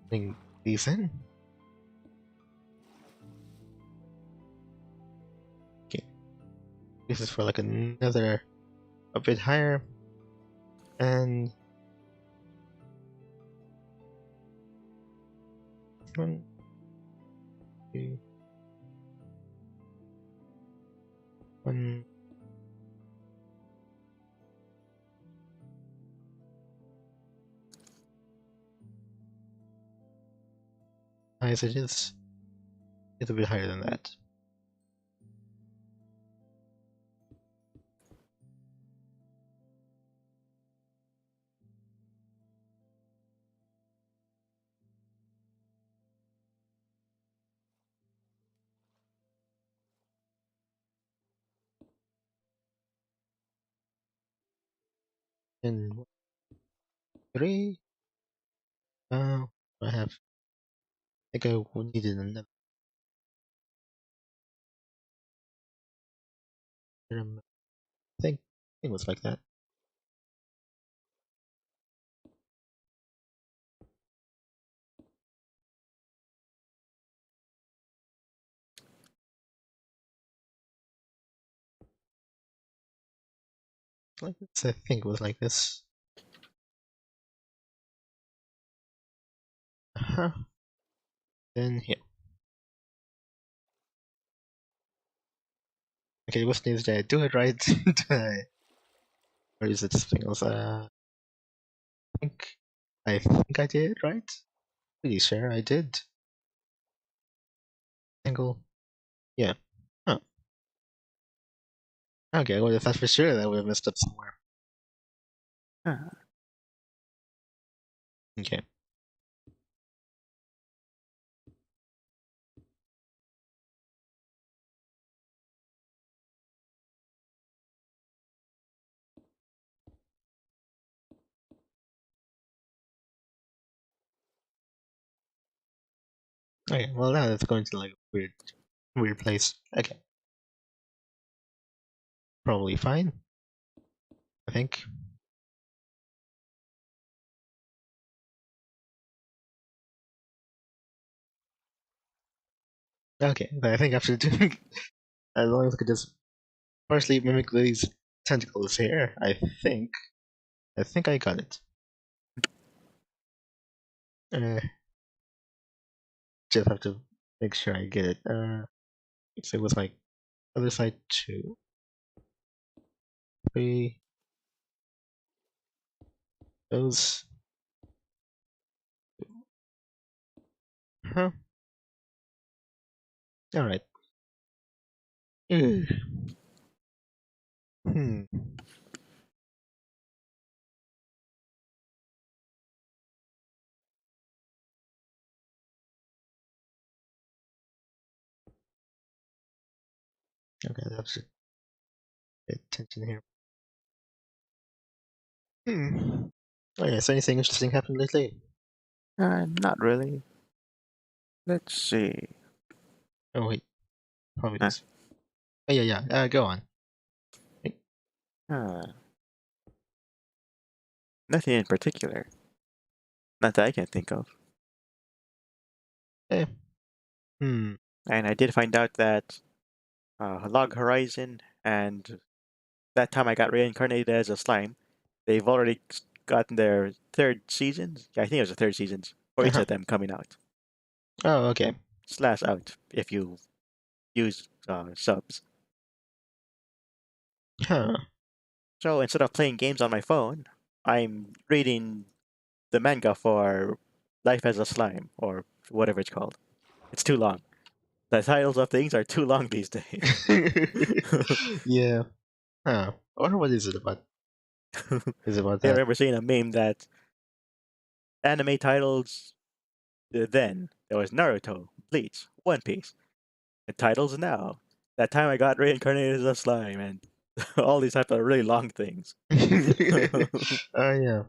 bring these in. Okay, this is for like another a bit higher, and one, two, one. High as it is, it's a bit higher than that. And three. I have. I think I would need another. I think it was like that. Like this, I think it was like this. Uh-huh. Then here. Okay, what needs did I do it right? Or is it something else? Think I think I did right. Pretty sure I did. Single. Yeah. Huh. Okay, well if that's for sure, that would have messed up somewhere. Huh. Okay. Okay, well now it's going to like a weird place. Okay. Probably fine, I think. Okay, but I think after doing as long as I could just partially mimic these tentacles here, I think I got it. Uh just have to make sure I get it. So it was like other side 2, 3, those. Huh. Alright. Hmm. Okay, that's to pay attention here. Hmm. Oh yeah, so anything interesting happened lately? Not really. Let's see. Oh wait, probably Huh. this. Oh yeah, yeah. Go on. Huh. Nothing in particular. Not that I can think of. Eh. Hmm. And I did find out that Log Horizon and that time I got reincarnated as a slime, they've already gotten their third seasons. Yeah, I think it was the third seasons for each Uh-huh. of them coming out. Oh, okay. Slash out if you use subs. Huh. So instead of playing games on my phone, I'm reading the manga for Life as a Slime or whatever it's called. It's too long. The titles of things are too long these days. Yeah. Huh. I wonder what is it about. Is it about I that? remember seeing a meme that anime titles then there was Naruto, Bleach, One Piece. The titles now. That time I got reincarnated as a slime and all these types of really long things. Oh yeah.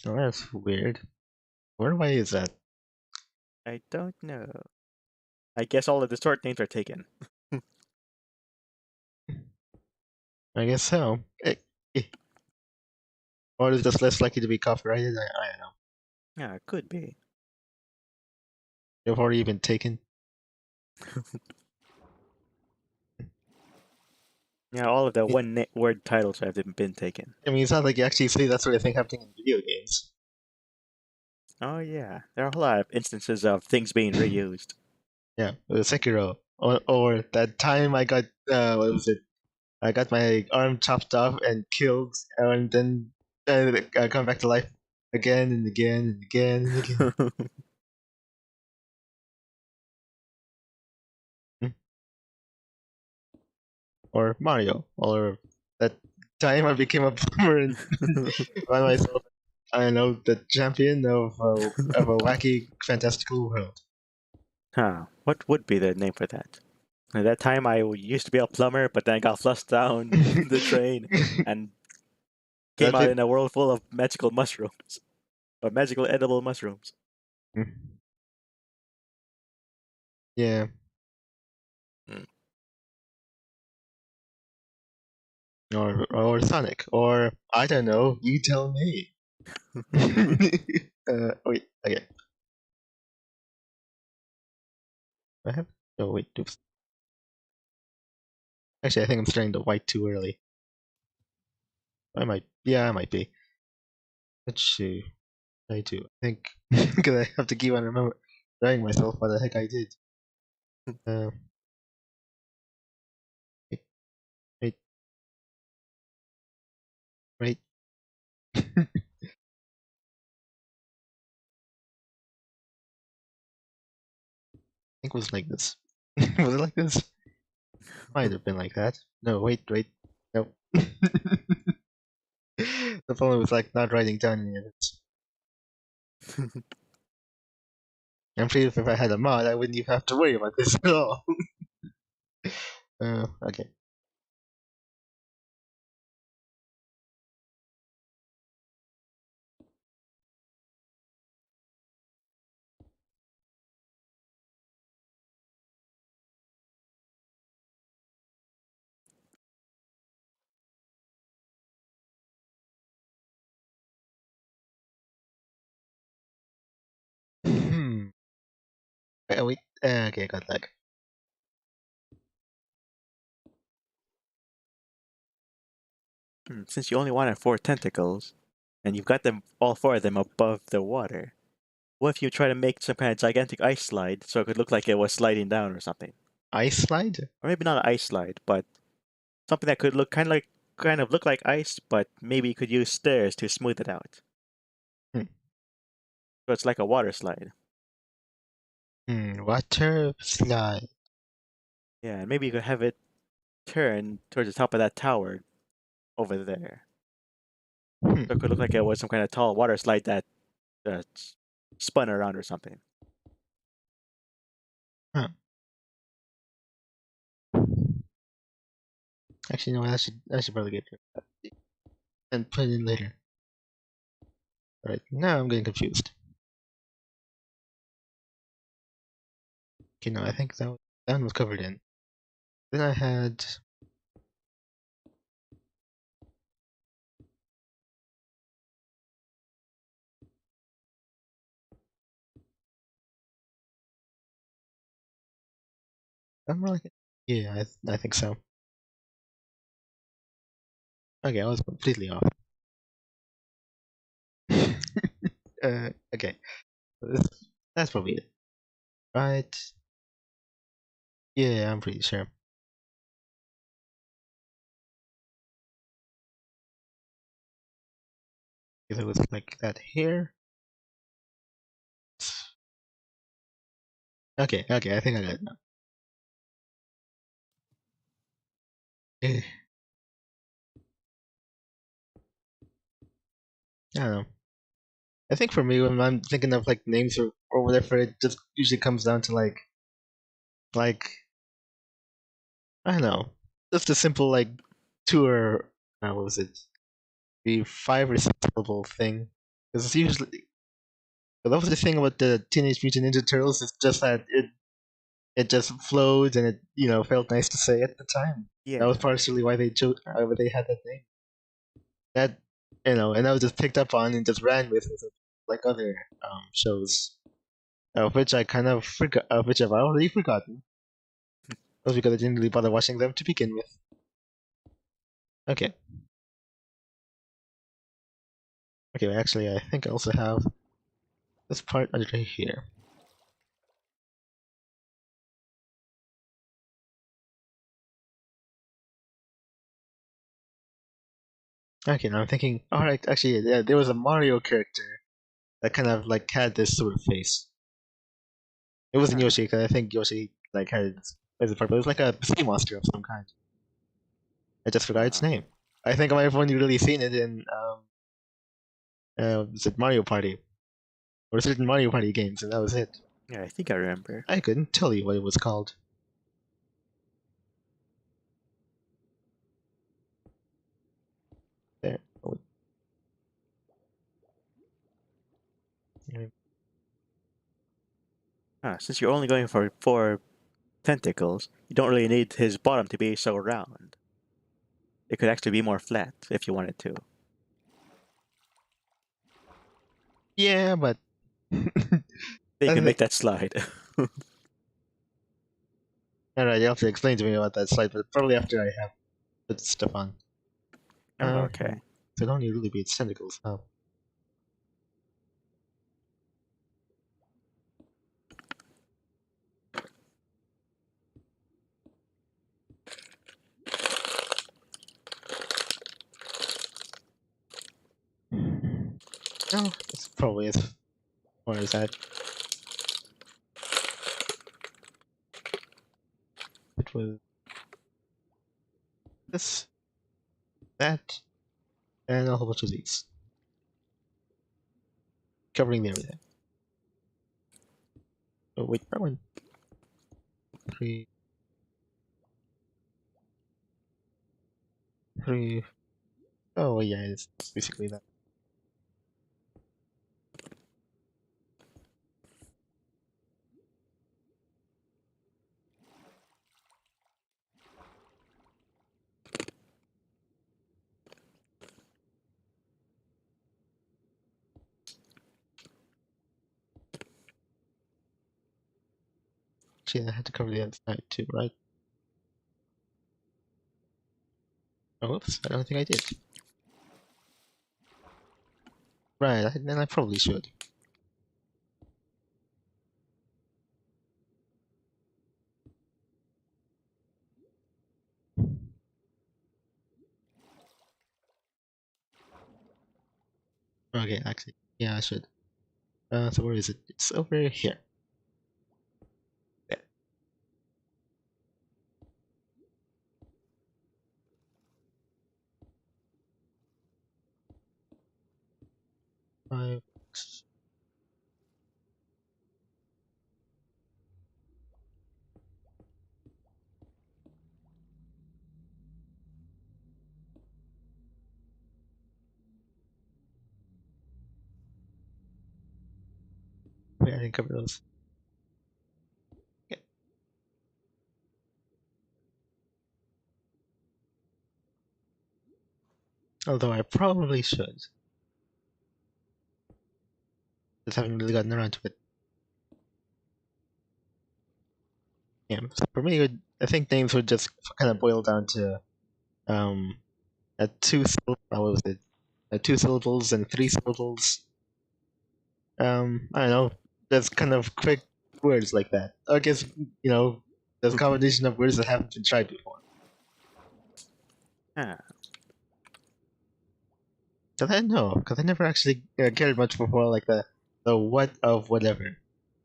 Oh, that's weird. Where why is that? I don't know. I guess all of the short names are taken. I guess so. Eh. Or is just less likely to be copyrighted? I don't know. Yeah, it could be. They've already been taken. Yeah, all of the I word titles have been taken. mean, it's not like you actually see that sort of thing happening in video games. Oh yeah, there are a lot of instances of things being reused. Yeah, Sekiro. Or that time I got, what was it? I got my arm chopped off and killed, and then I come back to life again and again and again and again. Hmm. Or Mario. Or that time I became a plumber and by myself. I don't know, the champion of a wacky, fantastical world. Huh, what would be the name for that? At that time I used to be a plumber, but then I got flushed down the drain and came That out it. in a world full of magical mushrooms. Or magical edible mushrooms. Yeah. Mm. Or Sonic. Or I don't know, you tell me. Wait, okay. I have. Oh wait, oops. Actually, I think I'm starting to white too early. Yeah, I might be. Let's see. I do. I think because I have to keep on reminding myself what the heck I did. Uh, wait, wait, wait. I think it was like this. Was it like this? Might have been like that. No, wait. No. The problem was like not writing down any of it. I'm sure if I had a mod, I wouldn't even have to worry about this at all. Okay. Hmm. Wait. Okay, got that. Since you only wanted 4 tentacles, and you've got them all 4 of them above the water, what if you try to make some kind of gigantic ice slide so it could look like it was sliding down or something? Ice slide? Or maybe not an ice slide, but something that could look kind of look like ice, but maybe you could use stairs to smooth it out. Hmm. So it's like a water slide. Water slide. Yeah, and maybe you could have it turn towards the top of that tower over there. Hmm. So it could look like it was some kind of tall water slide that uh, spun around or something. Huh. Actually, no. I should probably get rid of that and put it in later. All right. Now I'm getting confused. Okay, no. I think that one was covered in. Then I had. I'm like. Yeah, I think so. Okay, I was completely off. Okay. So that's probably it. Right. Yeah, I'm pretty sure. If it was like that here. Okay, I think I got it now. Eh, I don't know. I think for me, when I'm thinking of like names or whatever, it just usually comes down to like I don't know, just a simple like two or what was it, the 5 or 6 syllable thing. Because it's usually that was the thing about the Teenage Mutant Ninja Turtles. It's just that it just flowed and it felt nice to say at the time. That was Yeah. partially why why they had that name. That and that was just picked up on and just ran with like other shows, which I kind of forgot, which I've already forgotten. That was because I didn't really bother watching them to begin with. Okay, okay. Actually, I think I also have this part right here. Okay, now I'm thinking. All right, actually, yeah, there was a Mario character that kind of like had this sort of face. It wasn't Huh. Yoshi, because I think Yoshi like had as a part, but it was like a sea monster of some kind. I just forgot its Uh, name. I think I might have only really seen it in was it Mario Party or certain Mario Party games, and that was it. yeah, I think I remember. I couldn't tell you what it was called. There. Oh, wait. Since you're only going for 4 tentacles, you don't really need his bottom to be so round. It could actually be more flat if you wanted to. Yeah, but Then you I can make think that slide. Alright, you have to explain to me about that slide, but probably after I have put stuff on. Oh, Uh, okay. so it only really be its tentacles. Oh. No, it's probably as far as that. It was this, that, and a whole bunch of these. Covering everything. Oh, wait, that one. 3, 3. Oh, yeah, it's basically that. Actually, I had to cover the other side too, right? Oh, whoops, I don't think I did. Right, then I probably should. Okay, actually, yeah, I should. So where is it? It's over here. There. 5, 6. Wait, I didn't cover those. Okay. Although I probably should. Just haven't really gotten around to it. Yeah, so for me, I think names would just kind of boil down to um, what was it? 2 syllables and 3 syllables. I don't know. That's kind of quick words like that. I guess there's a combination of words that haven't been tried before. Ah, Cause I know, because I never actually cared much before, like the what of whatever,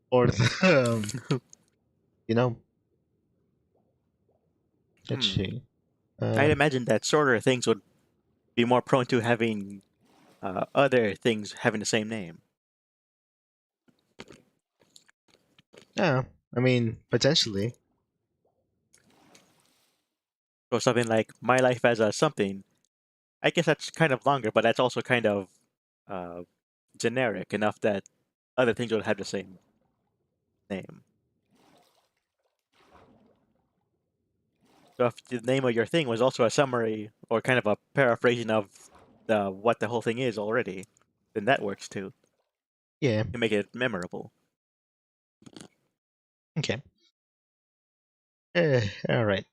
or the you know. Let's hmm. see. I'd imagine that shorter things would be more prone to having other things having the same name. Yeah, I mean potentially. So something like my life as a something. I guess that's kind of longer, but that's also kind of uh, generic enough that other things would have the same name. So if the name of your thing was also a summary or kind of a paraphrasing of what the whole thing is already, then that works too Yeah. to make it memorable. Okay. All right.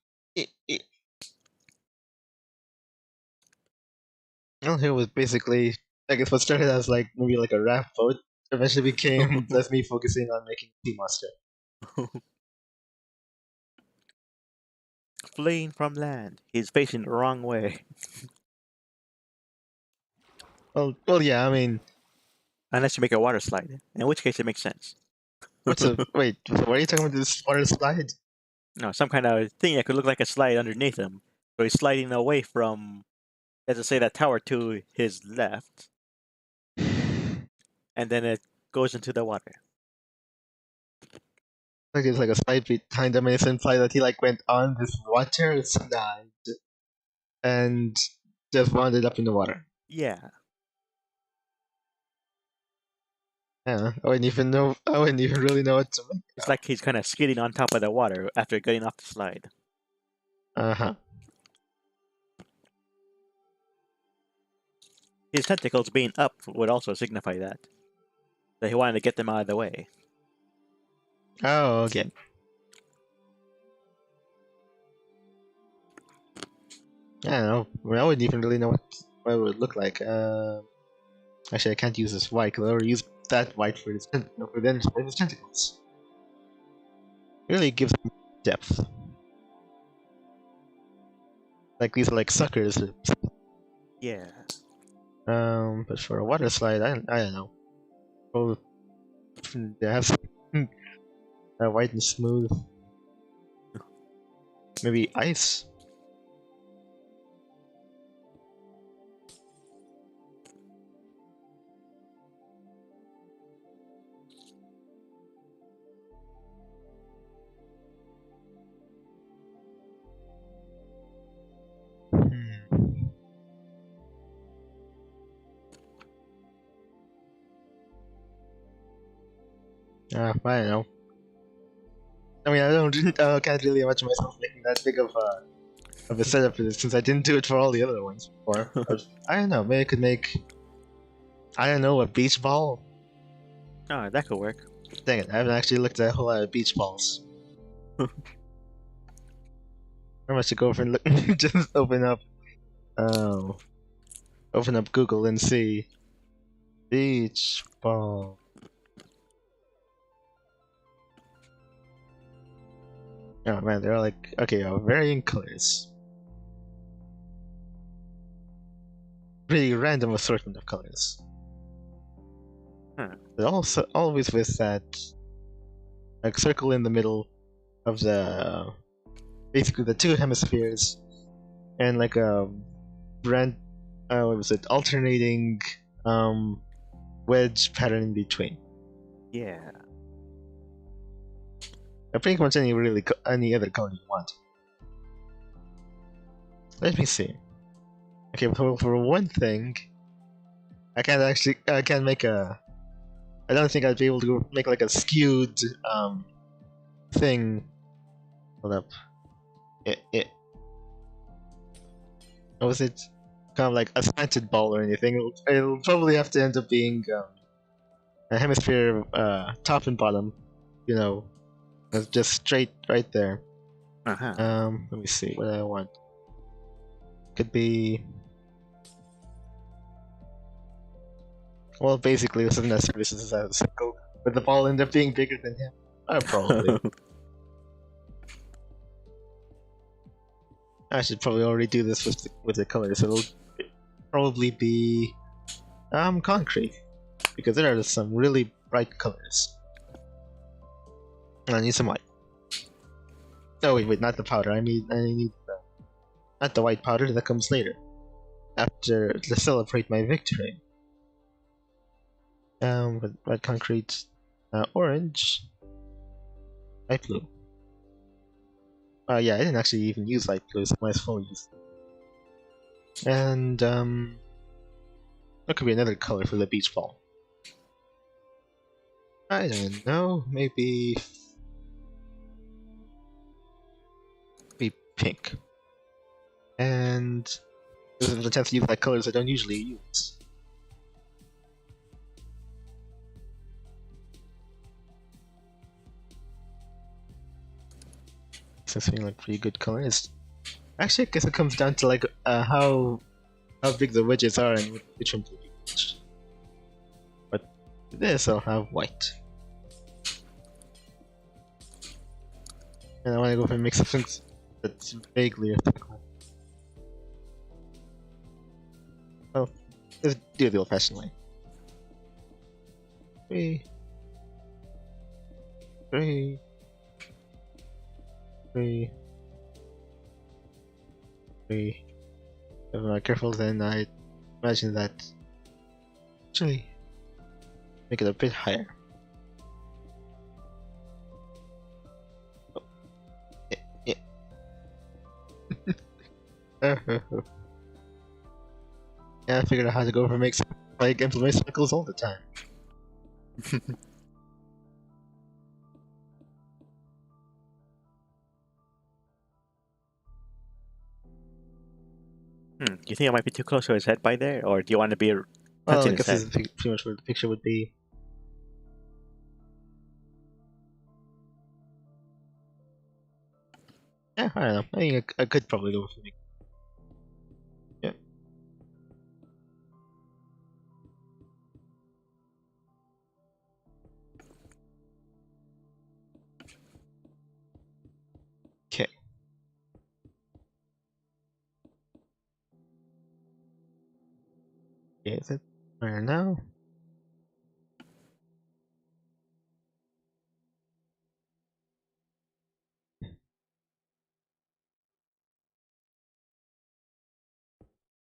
Well, here was basically, I guess, what started as like maybe like a raft boat eventually became just me focusing on making a sea monster. Fleeing from land, he's facing the wrong way. Well, yeah. I mean, Unless you make a water slide, in which case it makes sense. what's a wait? So what are you talking about? This water slide? No, some kind of thing that could look like a slide underneath him. So he's sliding away from, let's just say, that tower to his left, and then it goes into the water. Like it's like a slide behind him, and it's implied that he like went on this water slide and just wound up in the water. Yeah, Yeah, I wouldn't even know. I wouldn't even really know what to make. it's like he's kind of skidding on top of the water after getting off the slide. Uh huh. His tentacles being up would also signify that he wanted to get them out of the way. Oh, okay. I don't know. I mean, I wouldn't even really know what it would look like. Actually, I can't use this white because I already used that white for his tentacles. It really gives them depth. Like these are like suckers. Yeah. But for a water slide, I don't know. Oh, they have white and smooth. Maybe ice. Hmm. I don't know. I mean, I don't. I can't really imagine myself making that big of a setup for this since I didn't do it for all the other ones before. I don't know. Maybe I could make. I don't know, a beach ball. Oh, that could work. Dang it! I haven't actually looked at a whole lot of beach balls. I must go over and look. Just oh, open up Google and see beach ball. Oh man, they're like okay, varying colors. Pretty random assortment of colors. Huh. But also always with that like circle in the middle of the basically the two hemispheres and like a brand what was it alternating um wedge pattern in between. Yeah. Pretty much any other color you want. Let me see. Okay, for one thing, I can't make a. I don't think I'd be able to make like a skewed thing. Hold up. What was it? Kind of like a slanted ball or anything. It'll probably have to end up being a hemisphere top and bottom. You know, just straight right there. Uh huh. Let me see what I want. Could be. Well, basically, it wasn't necessary since I was a circle, but the ball ended up being bigger than him. Probably. I should probably already do this with the colors. It'll probably be concrete because there are some really bright colors. And I need some white. Oh wait, not the powder. I need not the white powder that comes later after to celebrate my victory. But red concrete, orange, light blue. Yeah, I didn't actually even use light blue, so I might as well use. And that could be another color for the beach ball. I don't know, maybe pink. And this is the chance to use like colors I don't usually use. This being like pretty good colors. Actually, I guess it comes down to like how big the wedges are and which one to use. But this I'll have white. And I want to go for a mix of things that's vaguely ethical. Oh, let's do it the old-fashioned way. 3, 3, 3, 3. If I'm not careful, then I imagine that actually make it a bit higher. Oh, yeah. Yeah, I figured out how to go for mix like implement cycles all the time. Do you think I might be too close to his head by there, or do you want to be Well, touching I his guess this head? is pretty much where the picture would be. Yeah, I don't know. I think I could probably go for mix. Is it? I don't know.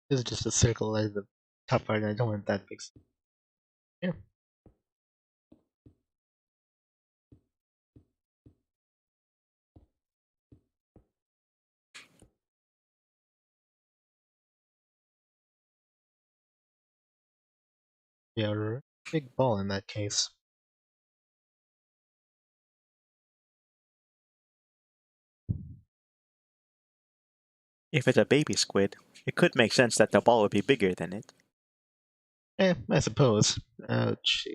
This is just a circle at the top part, and I don't want that big. Yeah. Yeah, big ball in that case. If it's a baby squid, it could make sense that the ball would be bigger than it. I suppose. Ouch.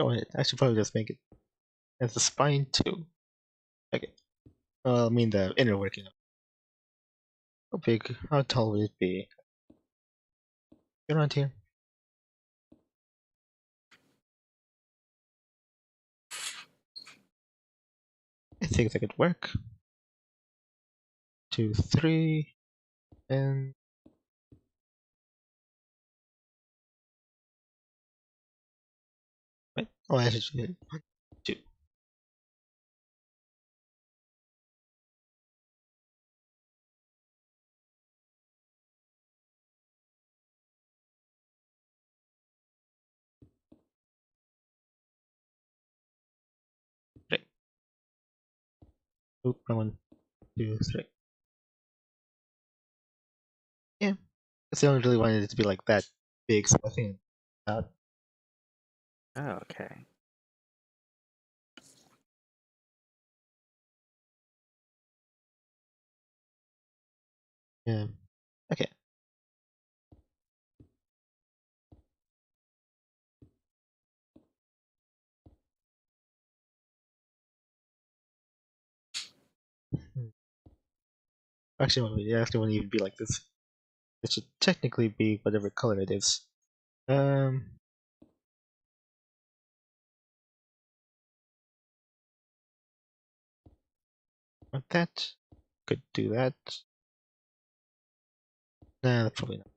Oh, I should probably just make it as the spine too. Okay. Well, I mean the inner working. How big? How tall would it be? Get around here. I think that could work. 2, 3, and wait. Oh, I should do 1, 2. Right. Oop, wrong 1, 2, 3. Yeah. Because I don't really wanted it to be like that big, so I think. Uh, Oh, okay. yeah. Okay. Hmm. Actually, won't even be like this. It should technically be whatever color it is. Um. Want that? Could do that. Nah, probably not.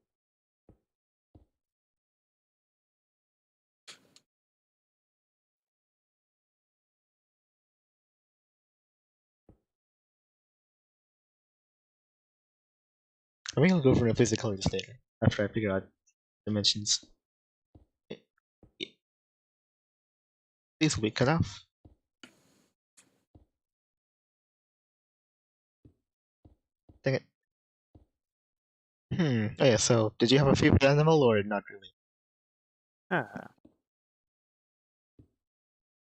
I think I'll go for replace the colors later after I figure out dimensions. These will be cut off. Dang it. Oh yeah, so did you have a favorite animal or not really? Ah.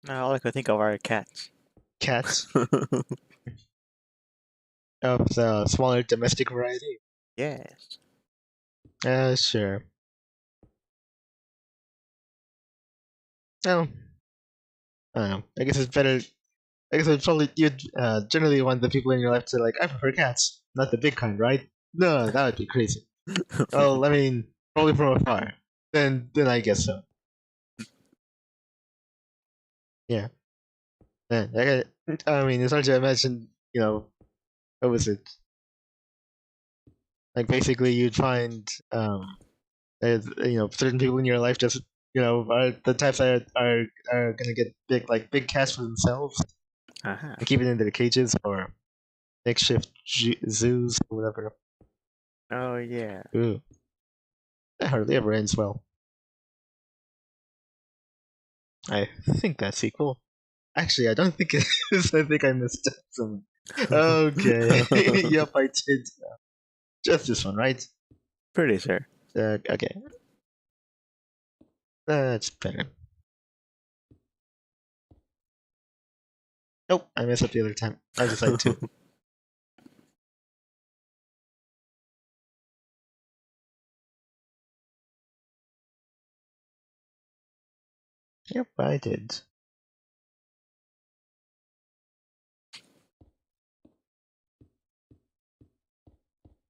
Now all I could think of are cats. Cats of the smaller domestic variety? Yes. Sure. Oh, I don't know. I guess it's better. I guess it's probably you'd generally want the people in your life to like. I prefer cats, not the big kind, right? No, that would be crazy. Well, I mean, probably from afar. Then I guess so. Yeah. I mean, it's hard to imagine. What was it? Like basically, you'd find certain people in your life just are the types that are gonna get big cats for themselves Uh-huh. and keep it in their cages or makeshift zoos or whatever. Oh yeah. Ooh, that hardly ever ends well. I think that's equal. Actually, I don't think it is. I think I missed some. Okay. Yep, I did. Just this one, right? Pretty sure. Okay. That's better. Nope, I messed up the other time. I decided to. Yep, I did.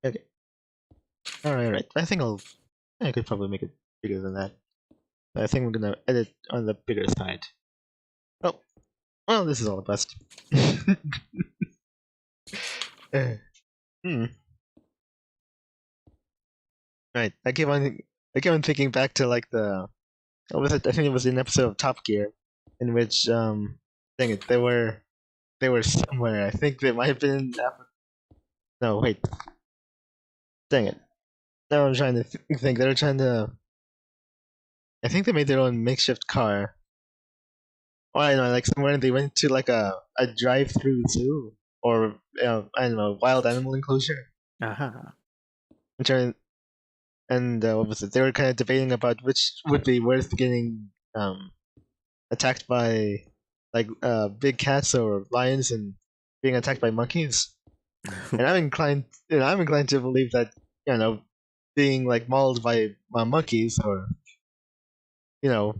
Okay. Alright. I could probably make it bigger than that. I think we're gonna edit on the bigger side. Oh, well, this is all a bust. Uh, hmm. Right. I keep on thinking back to like what was it? I think it was an episode of Top Gear, in which dang it, they were somewhere. I think they might have been in Africa. No, wait, dang it. Now I'm trying to think. They were trying to. I think they made their own makeshift car. Oh, I know, like somewhere they went to like a drive-through zoo or I don't know, wild animal enclosure. Uh-huh. I'm trying, and what was it? They were kind of debating about which would be worth getting attacked by like big cats or lions and being attacked by monkeys. And I'm inclined to believe that you know being like mauled by monkeys or you know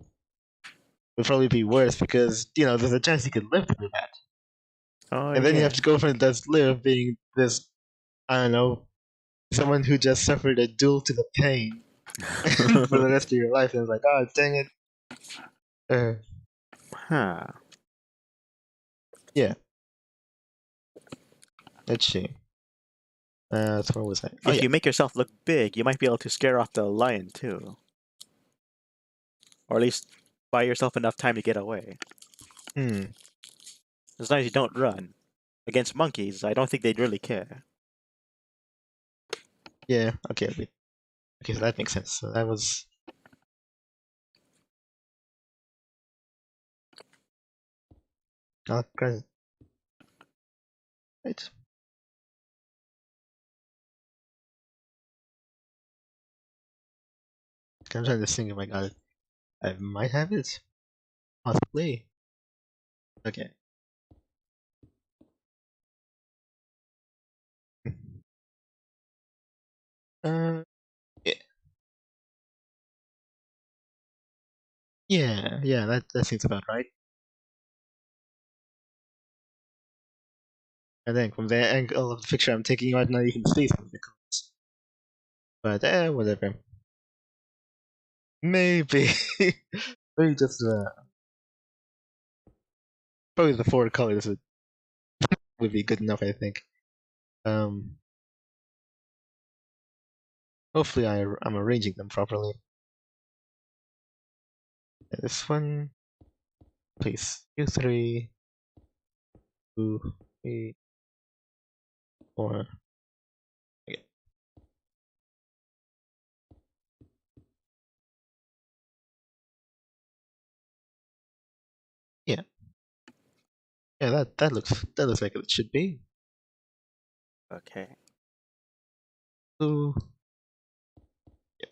would probably be worse because there's a chance you could live through that, Oh and then you have yeah. to go from this live being this I don't know someone who just suffered a duel to the pain for the rest of your life, and it's like, oh dang it. Uh, Huh. yeah, let's see. So where was I? Oh If yeah. you make yourself look big, you might be able to scare off the lion too. Or at least buy yourself enough time to get away. Hmm. As long as you don't run. Against monkeys, I don't think they'd really care. Yeah. Okay. Okay. Okay. So that makes sense. So that was. Right. I'm trying to think if I got it. I might have it. Possibly. Okay. Uh. Yeah. Yeah. Yeah. That seems about right. I think from the angle of the picture I'm taking right now, you can see some of the colors. But whatever. Maybe. Maybe just probably the four colors would be good enough. I think. Um. Hopefully, I'm arranging them properly. This one, please. You three, two, three, four. Okay. Yeah. Yeah. That looks like it should be. Okay. Two. Yeah.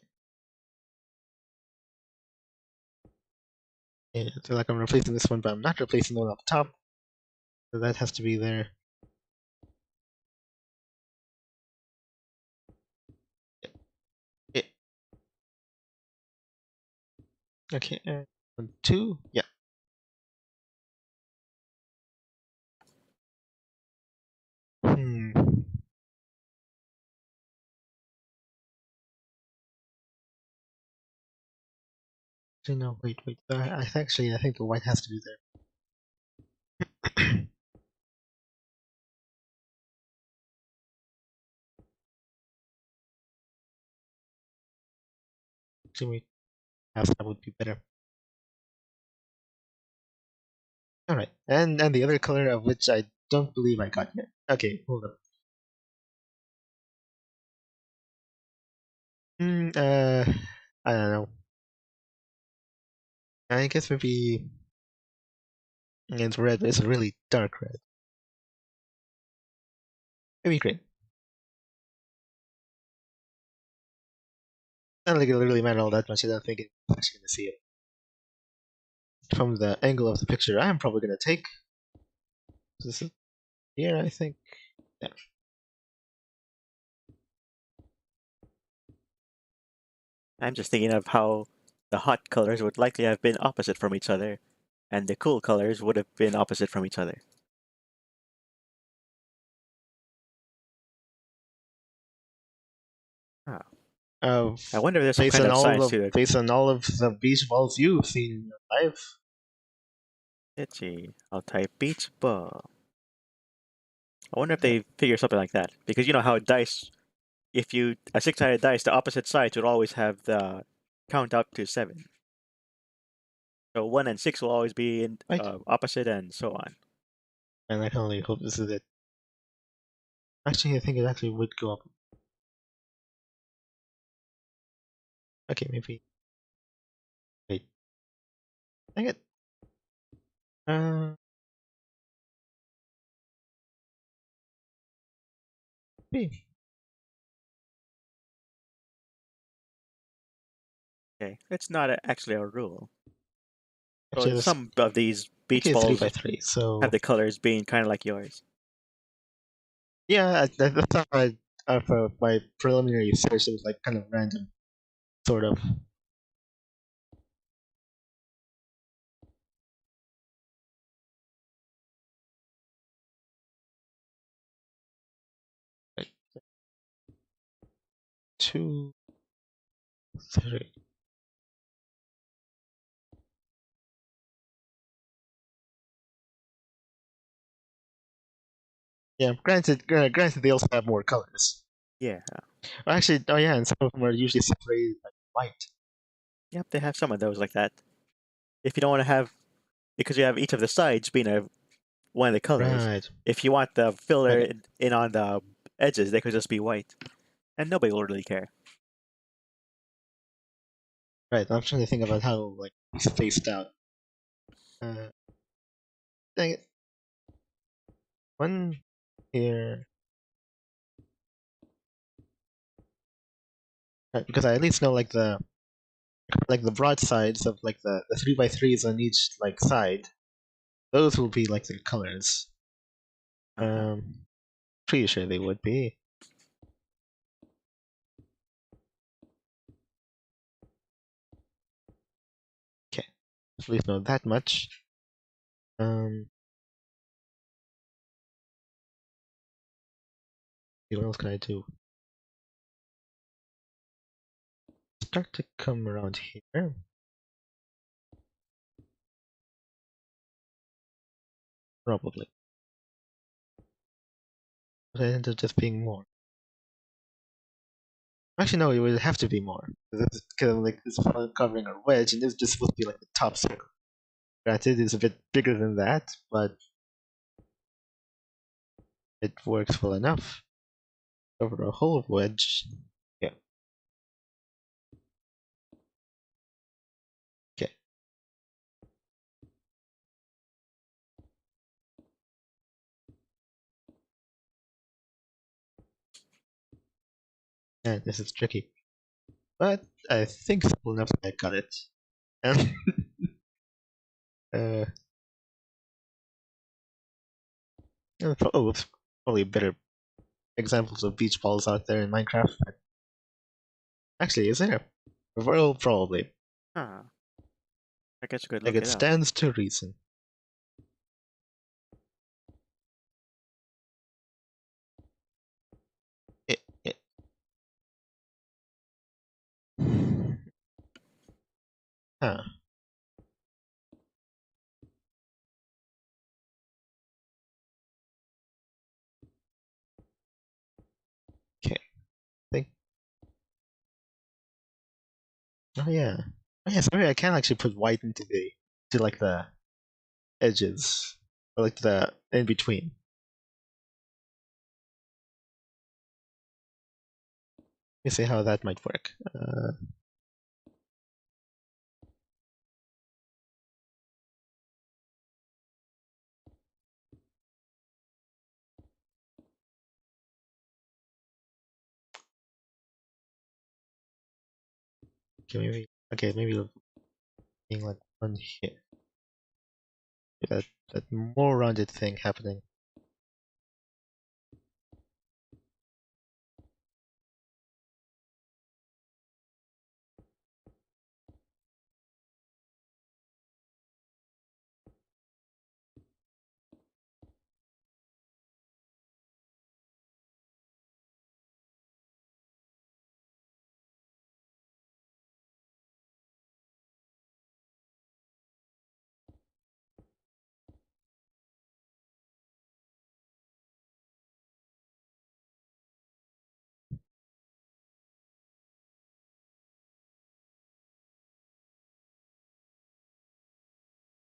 Yeah. So like I'm replacing this one, but I'm not replacing the one up top. So that has to be there. Yeah. Yeah. Okay. One, two. Yeah. Hmm. Actually, no. Wait. Wait. I think the white has to be there. Actually, wait. That would be better. All right. And the other color of which I don't believe I got yet. Okay. Hold up. I don't know. I guess maybe it's red, but it's a really dark red. Maybe green. I don't think it'll really matter all that much. I don't think it's actually going to see it. From the angle of the picture I'm probably going to take. This is here, I think. Yeah. I'm just thinking of how the hot colors would likely have been opposite from each other, and the cool colors would have been opposite from each other. Ah, Uh, I wonder if there's some kind of science to it. based on all of the beach balls you've seen in your life, Let's see. I'll type beach ball. I wonder if yeah, they figure something like that. Because you know how dice, if you, a six-sided dice, the opposite sides would always have the count up to 7. So 1 and 6 will always be in right. opposite and so on. And I can only hope this is it. Actually, I think it actually would go up. Okay, maybe. Wait, dang it. Uh, maybe. Okay, it's not actually a rule. Actually, So this some of these beach okay, 3 balls by 3. have So the colors being kind of like yours. yeah, I thought for my preliminary search, it was like kind of random, sort of. Right. 2, 3. Yeah, granted, they also have more colors. Yeah. Well, actually, oh yeah, and some of them are usually separated by white. Yep, they have some of those like that. If you don't want to have, because you have each of the sides being one of the colors, Right, if you want the filler right, in on the edges, they could just be white. And nobody will really care. right. I'm trying to think about how like it's spaced out. Uh, dang it. One here, right, because I at least know like the broad sides of like the 3 by 3s on each like side. Those will be like the colors. Uh-huh. Pretty sure they would be. Okay, at least know that much. Um, what else can I do? Start to come around here. Probably. But I end up just being more. Actually, no, it would have to be more. It's kind of like this covering a wedge, and this is just supposed to be like the top circle. Granted, it's a bit bigger than that, but it works well enough. Over a whole wedge. Yeah, okay. And this is tricky. But I think simple enough that I got it. And uh, it's probably better examples of beach balls out there in Minecraft. But actually, is there? Well, probably. Huh. I guess you could Like look it it up. stands to reason. It. Huh. Okay. Think. Oh yeah. Oh yeah. Sorry, I can actually put white into like the edges, or like the in between. Let me see how that might work. Okay, maybe. Okay, maybe being like one here. That more rounded thing happening.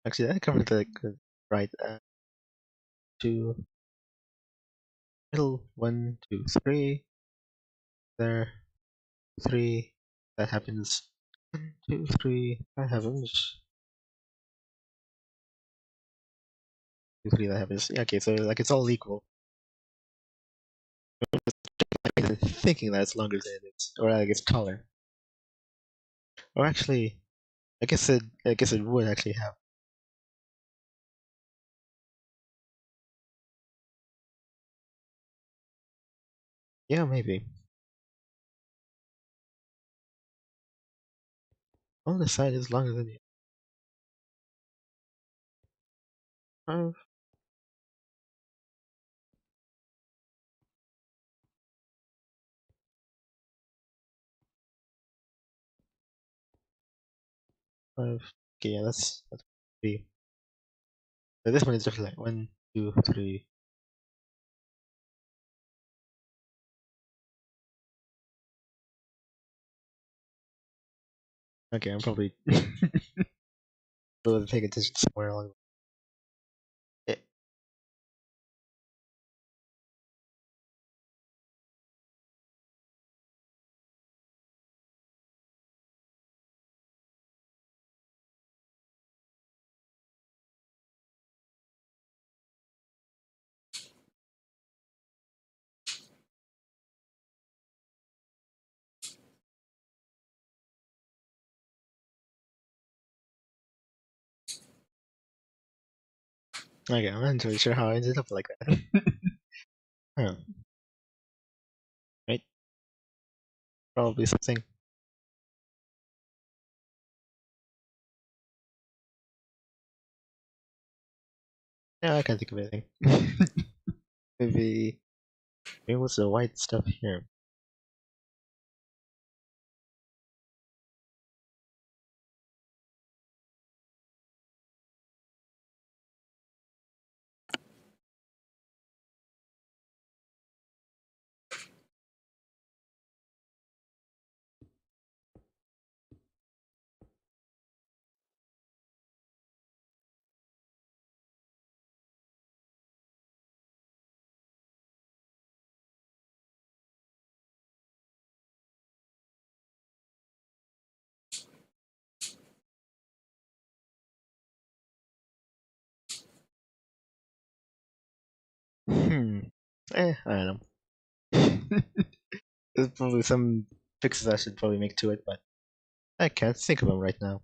Actually, I covered the right. Two middle, one, two, three. There, three. That happens. Two, three. That happens. Two, three. That happens. Yeah, okay, so like it's all equal. I'm thinking that it's longer than it is, or like it's taller. Or actually, I guess it would actually have. Yeah, maybe. On the side is longer than the other. Five. Okay, yeah, that's three. So this one is just like one, two, three. Okay, I'm probably will paying attention somewhere along. It, okay, I'm not entirely sure how I ended up like that. Oh, right, probably something. Yeah, I can't think of anything. maybe maybe what's the white stuff here? Hmm. I don't know. There's probably some fixes I should probably make to it, but I can't think of them right now.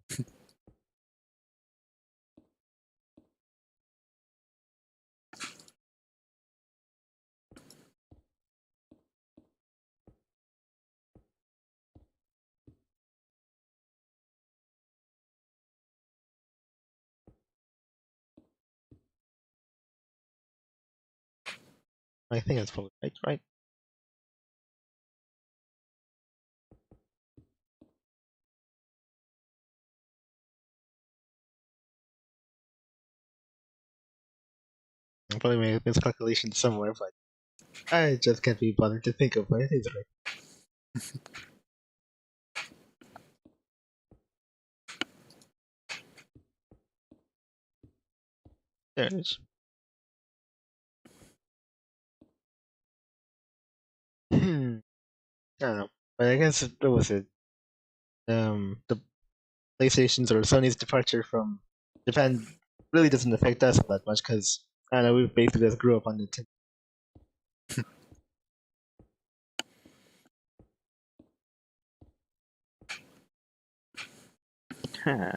I think that's probably right. Right. I probably made a miscalculation somewhere, but I just can't be bothered to think of what it is right. There it is. Hmm. I don't know. But I guess it was it. The PlayStation's or Sony's departure from Japan really doesn't affect us all that much because I don't know we basically just grew up on Nintendo. Huh.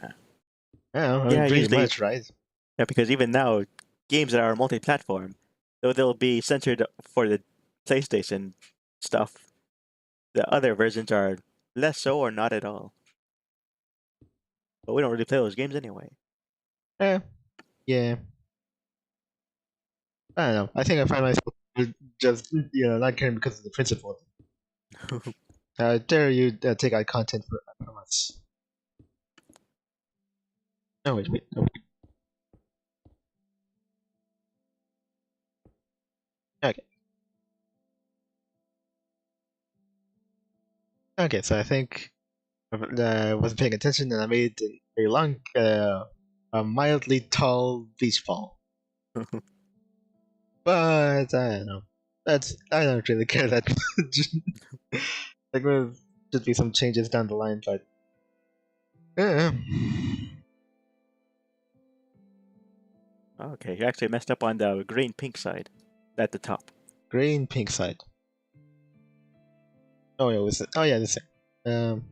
I don't know, I mean, Yeah, pretty usually, much, right? yeah, because even now, games that are multi-platform, though they'll be censored for the PlayStation stuff, the other versions are less so or not at all. But we don't really play those games anyway. Eh, yeah. I don't know. I think I find myself just not caring because of the principle. Dare you take out content from us? No, wait, no. Okay, okay. So I think I wasn't paying attention and I made a very long a mildly tall beach ball. But I don't know. I don't really care that much. Like there should be some changes down the line, but yeah. Okay, you actually messed up on the green pink side at the top. Green pink side. Oh yeah, was it? Oh yeah, this thing.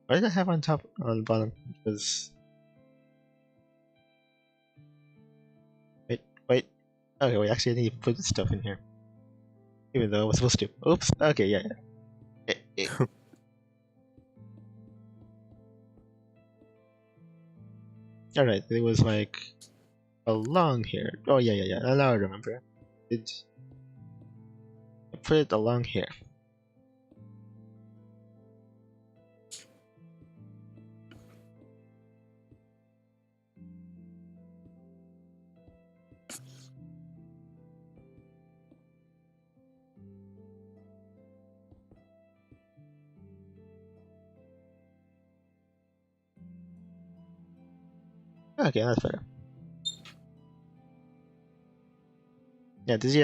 What did I have on top on the bottom? It was wait. Okay, wait. Actually, I need to put this stuff in here, even though I was supposed to. Oops. Okay, yeah. All right, it was like along here. Oh yeah. Now I remember. I put it along here. Okay, that's better. Yeah, did you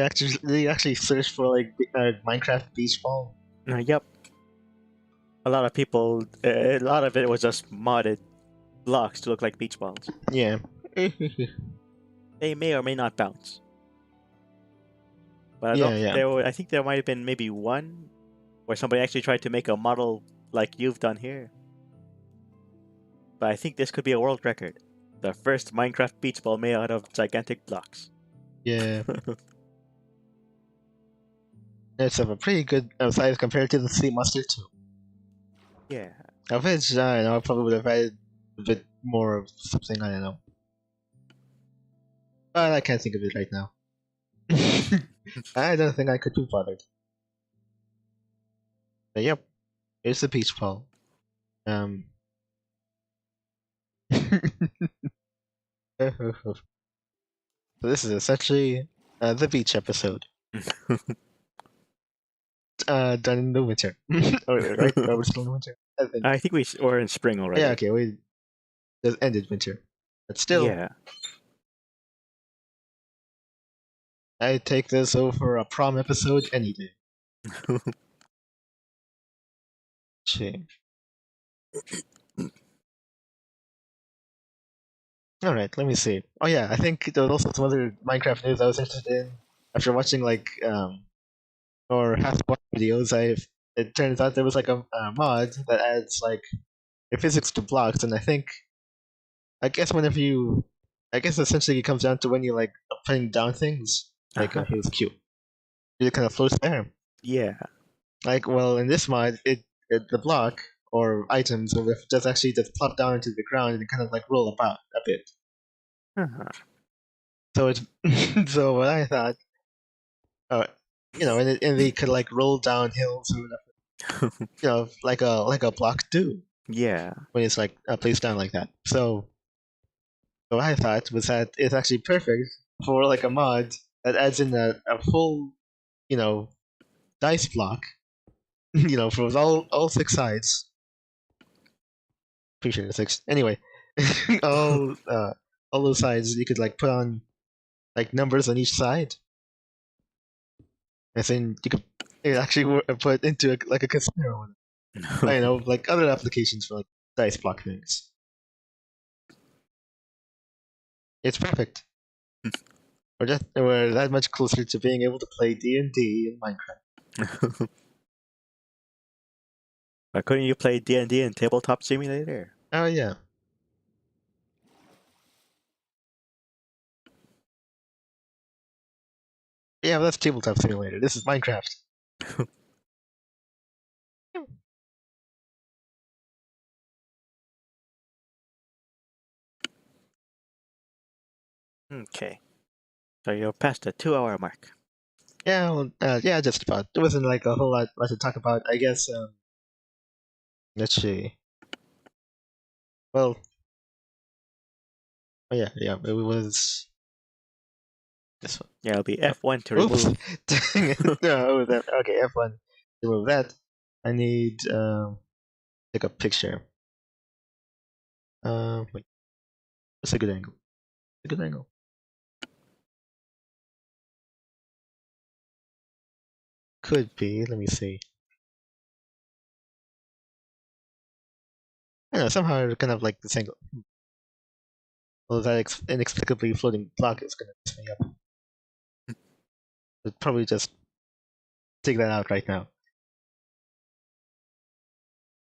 actually search for like Minecraft beach ball? Yep. A lot of people, a lot of it was just modded blocks to look like beach balls. Yeah. They may or may not bounce. But Yeah. I think there might have been maybe one where somebody actually tried to make a model like you've done here. But I think this could be a world record. The first Minecraft beach ball made out of gigantic blocks. Yeah. It's of a pretty good size compared to the Sea Monster 2. Yeah. Of which, I don't know, I probably would have added a bit more of something, I don't know. But I can't think of it right now. I don't think I could be bothered. But yep, here's the beach ball. So this is essentially the beach episode. Done in the winter. Right? Are we still in winter? I think. I think we're in spring already. Yeah, okay, we just ended winter. But still, Yeah. I take this over a prom episode any day. Shame. Alright, let me see. Oh yeah, I think there was also some other Minecraft news I was interested in. After watching like or half watch videos, it turns out there was like a mod that adds like a physics to blocks, and I guess whenever you, I guess essentially it comes down to when you like are putting down things. Like Uh-huh. here's cute. It kind of floats there. Yeah. Like well, in this mod, the block or items will just actually just plop down into the ground and kind of like roll about a bit. Uh-huh. So it's so what I thought, uh, and they could like roll down hills or whatever, like a block do Yeah. when it's like placed down like that. So what I thought was that it's actually perfect for like a mod that adds in a full, you know, dice block, for all six sides. Pretty sure it's six. Anyway, all uh, all those sides you could like put on like numbers on each side, and then you could it actually put into like a casino. I know, like other applications for like dice block things. It's perfect. We're that much closer to being able to play D&D in Minecraft. But couldn't you play D&D in Tabletop Simulator? Oh yeah. Yeah, that's tabletop simulator. This is Minecraft. Okay. So you're past the 2 hour mark. Yeah, well, yeah, just about. There wasn't like a whole lot to talk about. I guess. Let's see. Well, oh yeah. It was this one. Yeah, it'll be Oh, F1 to oops! remove. Dang it! No, okay. F1 to remove that. I need take a picture. Wait. That's a good angle. A good angle. Could be. Let me see. I don't know. Somehow, kind of like this angle. Well, that inexplicably floating block is gonna mess me up. I'll probably just take that out right now.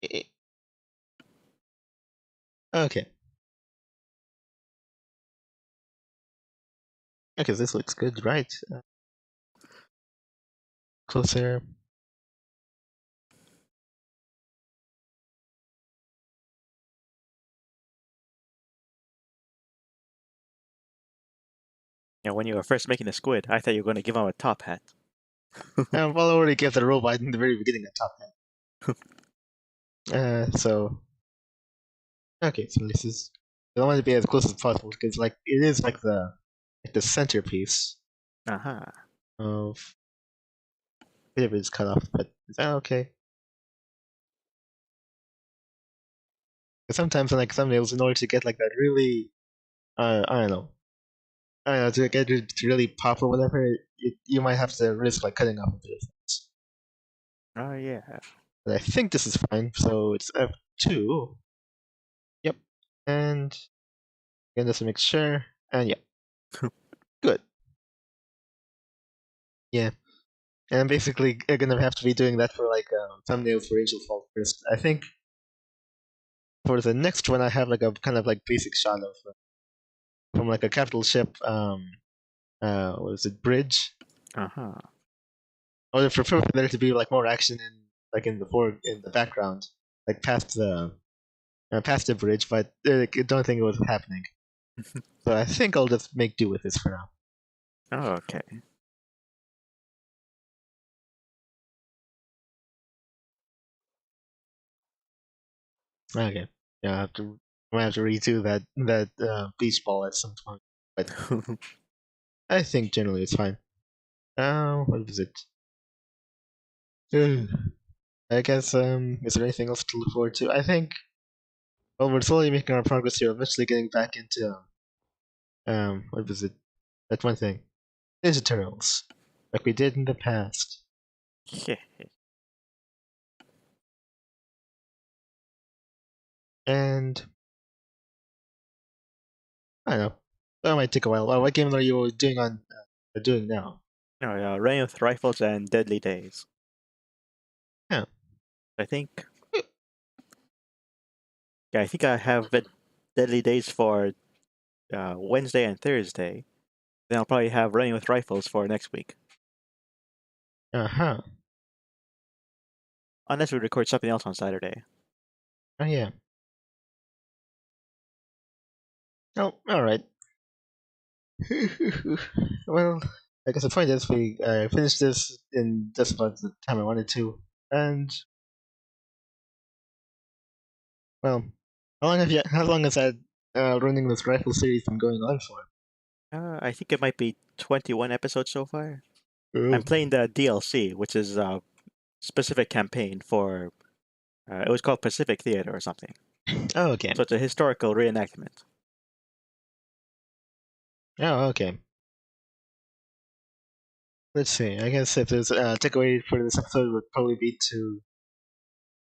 Eh, Okay. Okay, this looks good, right? Closer. Yeah, when you were first making the squid, I thought you were going to give him a top hat. Well, I already gave the robot in the very beginning a top hat. So okay, so this is. I want to be as close as possible because, like, it is like the centerpiece Uh-huh. of whatever is cut off. But is that okay? 'Cause sometimes, like thumbnails, in order to get like that really, I don't know, to get it to really pop or whatever, you might have to risk like cutting off a bit of things. Oh, yeah. But I think this is fine. So it's F2. Yep. And again, just to make sure. And yeah, good. Yeah. And I'm basically gonna have to be doing that for like thumbnails for Angel Fall first. I think for the next one, I have like a kind of like basic shot of from like a capital ship. What is it? Bridge. Uh-huh. I would prefer for there to be like more action in the background, like past the bridge. But I don't think it was happening. So I think I'll just make do with this for now. Oh, okay. Okay. Yeah, I might have to redo that beach ball at some point. But I think generally it's fine. What was it? I guess is there anything else to look forward to? I think well we're slowly making our progress here, eventually getting back into what was it? That one thing. Ninja Turtles. Like we did in the past. Yeah. And I don't know. That might take a while. What game are you doing now? No, yeah, Rain with Rifles and Deadly Days. Yeah. I think. Yeah, I think I have Deadly Days for Wednesday and Thursday. Then I'll probably have Running with Rifles for next week. Uh-huh. Unless we record something else on Saturday. Oh yeah. Oh, alright. Well, I guess the point is we finished this in just about the time I wanted to. And well, how long has that running this rifle series been going on for? I think it might be 21 episodes so far. I'm Ooh. playing the DLC, which is a specific campaign for. It was called Pacific Theater or something. Oh, okay. So it's a historical reenactment. Oh, okay. Let's see. I guess if there's a takeaway for this episode would probably be to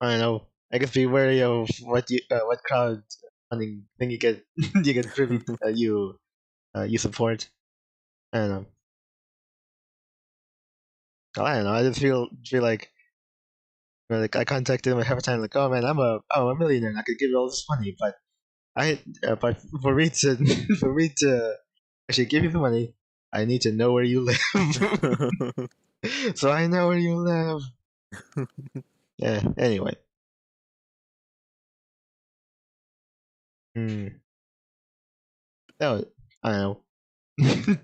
I don't know. I guess be wary of what crowd funding thing you get you get privy you support. I don't know. I don't know. I just feel like like I contacted him half the time like, oh man, I'm a millionaire and I could give you all this money, but for me to for me to actually give you the money, I need to know where you live. So I know where you live. Yeah. Anyway. Hmm. No, I don't know.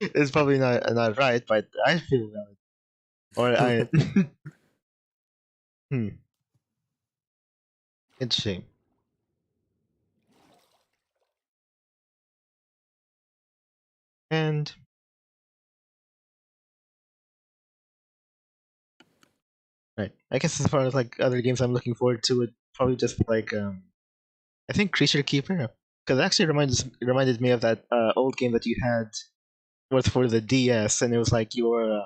It's probably not right, but I feel valid. Or I. Hmm. Interesting. And right. I guess as far as like other games I'm looking forward to, would probably just be like I think Creature Keeper. because it actually reminded me of that old game that you had was for the DS, and it was like you were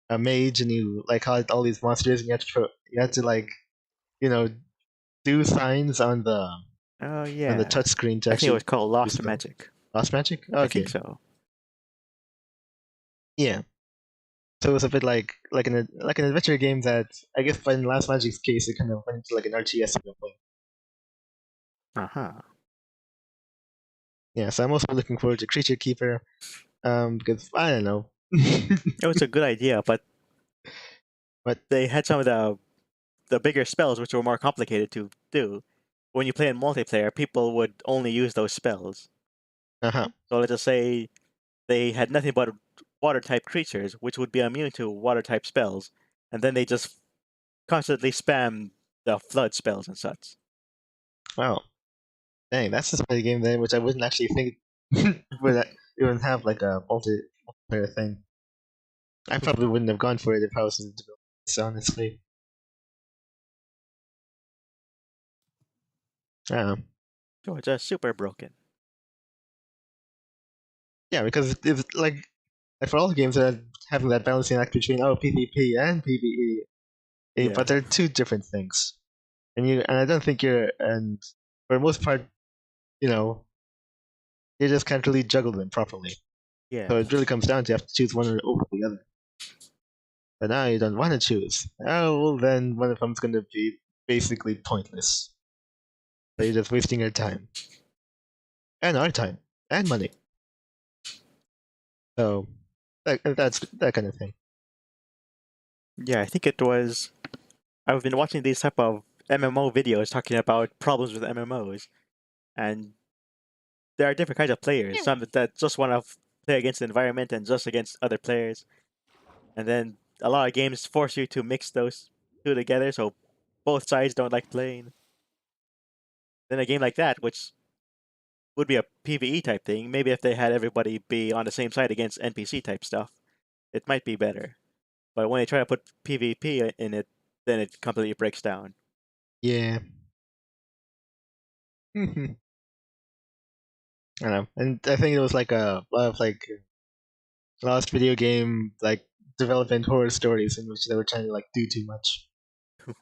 a mage and you like had all these monsters, and you had to like you know do signs Oh on the yeah, touch screen to I think it was actually called do Lost spells. Magic. Lost Magic? I think Okay. so. Yeah. So it was a bit like an adventure game that I guess in Last Magic's case it kind of went into like an RTS sort of way. Uh huh. Yeah, so I'm also looking forward to Creature Keeper, because I don't know. It was a good idea, but But they had some of the bigger spells which were more complicated to do. When you play in multiplayer, people would only use those spells. uh-huh. So let's just say they had nothing but water type creatures, which would be immune to water type spells, and then they just constantly spam the flood spells and such. Wow. Dang, that's just a game then which I wouldn't actually think would even have like a multiplayer thing. I probably wouldn't have gone for it if I was in development, honestly. Um, So it's just super broken. yeah, because it's like for all the games that are having that balancing act between PvP and PvE, Yeah. but they're two different things. And I don't think and for the most part, you know, you just can't really juggle them properly. So Yeah. it really comes down to you have to choose one over the other. But now you don't want to choose. Oh well, then one of them's going to be basically pointless. So you're just wasting your time and our time and money. So that's that kind of thing. Yeah, I think it was. I've been watching these type of MMO videos talking about problems with MMOs, and there are different kinds of players. Some that just want to play against the environment and just against other players, and then a lot of games force you to mix those two together, so both sides don't like playing. Then a game like that, which would be a PvE type thing, maybe if they had everybody be on the same side against NPC type stuff, it might be better. But when they try to put PvP in it, then it completely breaks down. Yeah. I don't know. And I think it was like a lot of like last video game like development horror stories in which they were trying to like do too much. I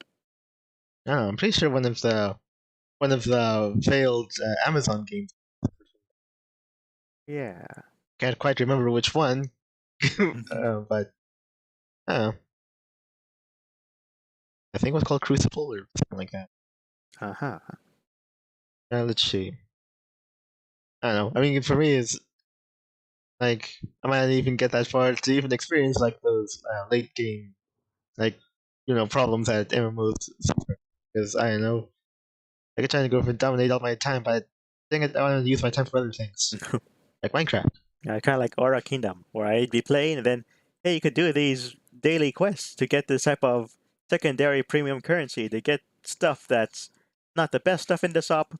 don't know. I'm pretty sure one of the failed Amazon games. Yeah. Can't quite remember which one, but I don't know. I think it was called Crucible or something like that. Uh-huh. Let's see. I don't know. I mean, for me, it's like I might not even get that far to even experience like those late game like problems that MMOs suffer. Because I don't know, I could try to go for dominate all my time, but dang it, I want to use my time for other things like Minecraft. Yeah, kind of like Aura Kingdom, where I'd be playing and then, hey, you could do these daily quests to get this type of secondary premium currency to get stuff that's not the best stuff in the shop,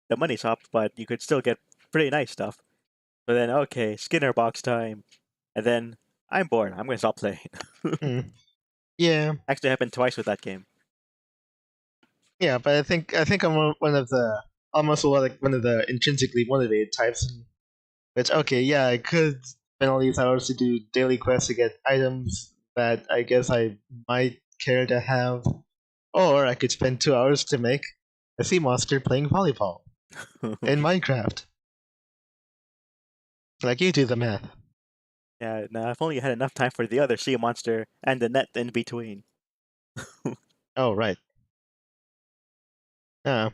the money shop, but you could still get pretty nice stuff. But then, okay, Skinner box time, and then I'm bored. I'm gonna stop playing. Hmm. Yeah, Actually, happened twice with that game. yeah, but I think I'm one of the almost like one of the intrinsically motivated types. Which okay, yeah, I could spend all these hours to do daily quests to get items that I guess I might care to have, or I could spend 2 hours to make a sea monster playing volleyball in Minecraft. Like you do the math. Yeah, now I've only had enough time for the other sea monster and the net in between. Oh right. Uh,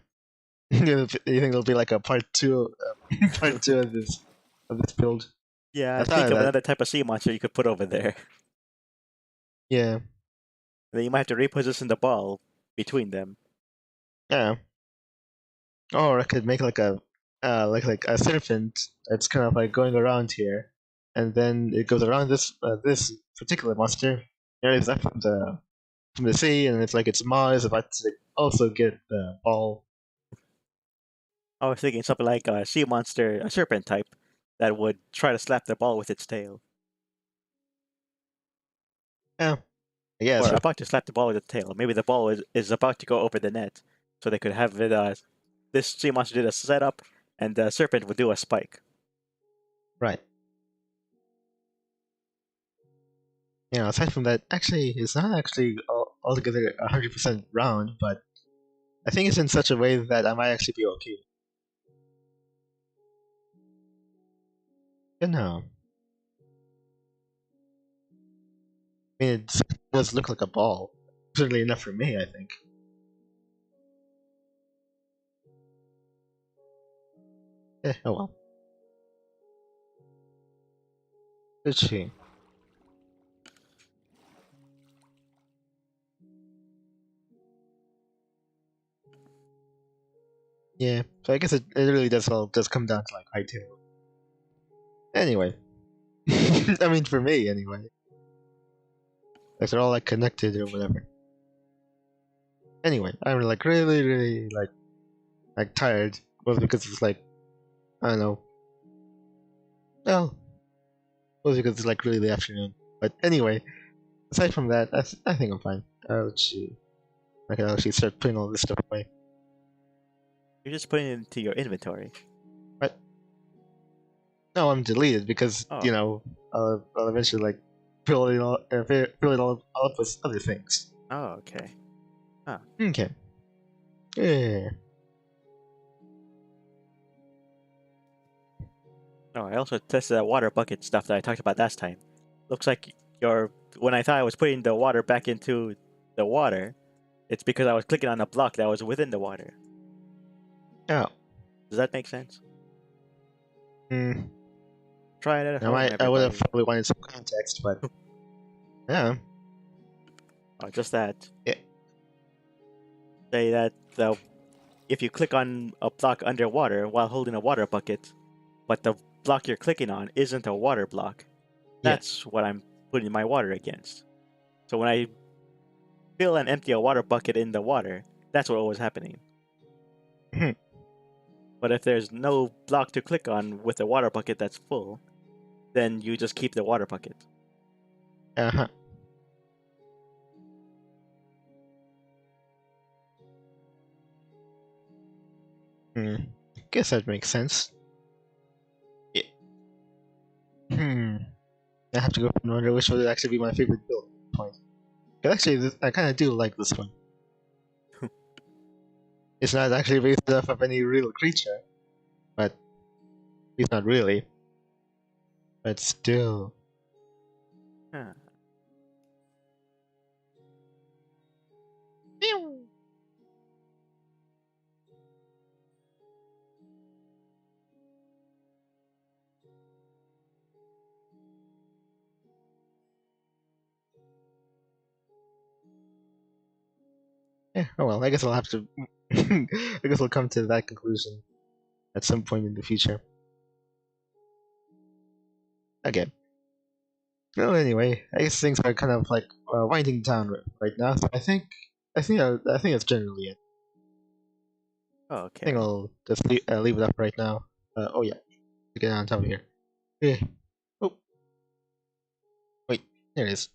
you think there'll be like a part two of this build? I Yeah, thought think of of that. another type of sea monster you could put over there. Yeah, Then you might have to reposition the ball between them. yeah. Or I could make like a serpent that's kind of like going around here, and then it goes around this particular monster. There is that from the sea, and it's like its maw is about to also get the ball. I was thinking something like a sea monster, a serpent type, that would try to slap the ball with its tail. Yeah, yeah, Or about to slap the ball with its tail. Maybe the ball is about to go over the net. So they could have it, this sea monster did a setup, and the serpent would do a spike. Right. Yeah, aside from that, actually, it's not actually altogether 100% round, but I think it's in such a way that I might actually be okay. You know, I mean, it does look like a ball. Certainly enough for me, I think. Oh well. Let's see. Yeah, so I guess it really does come down to like height too. Anyway, I mean for me anyway, like they're all like connected or whatever. Anyway, I'm like really like tired, mostly because it's like I don't know. Well, mostly because it's like really the afternoon. But anyway, aside from that, I think I'm fine. Let's see. I can actually start putting all this stuff away. You're just putting it into your inventory. But no, I'm deleted because Oh, you know I'll eventually like fill it all up with other things. oh, okay. Huh. Okay. Yeah. No, I also tested that water bucket stuff that I talked about last time. Looks like your when I thought I was putting the water back into the water, it's because I was clicking on a block that was within the water. Oh. Does that make sense? Hmm. Try it at home, I would have everybody. probably wanted some context, but yeah. Oh, just that. Yeah. Say that if you click on a block underwater while holding a water bucket, but the block you're clicking on isn't a water block, Yeah. that's what I'm putting my water against. So when I fill and empty a water bucket in the water, that's what was happening. Hmm. But if there's no block to click on with a water bucket that's full, then you just keep the water bucket. Uh-huh. Hmm. Guess that makes sense. Yeah. Hmm. I have to go and wonder which would actually be my favorite build at this point. 'Cause actually, I kind of do like this one. It's not actually based off of any real creature, but it's not really. But still. Huh. Yeah, oh well, I guess I'll have to. I guess I'll come to that conclusion at some point in the future. Again. Well, anyway, I guess things are kind of like winding down right now. So I think that's generally it. I think Okay. I'll just leave it up right now. Oh yeah, to get on top of here. Yeah. Oh wait, there it is.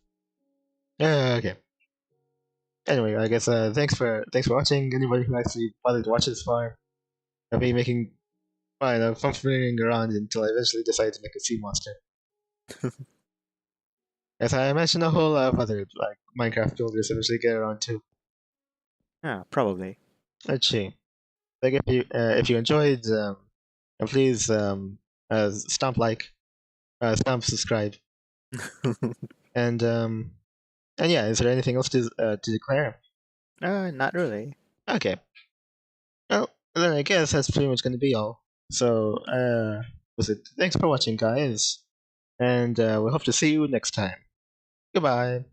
Okay. Anyway, I guess thanks for watching. Anybody who actually bothered to watch this far, I'll be making fine. I'm fumbling around until I eventually decide to make a sea monster. As I imagine a whole lot of other like Minecraft builders eventually get around to. Yeah, probably. Let's see. Like if you enjoyed, please stomp like, stomp subscribe, and um, and yeah. Is there anything else to declare? Not really. Okay. Well, then I guess that's pretty much going to be all. So, was it? Thanks for watching, guys, and we hope to see you next time. Goodbye.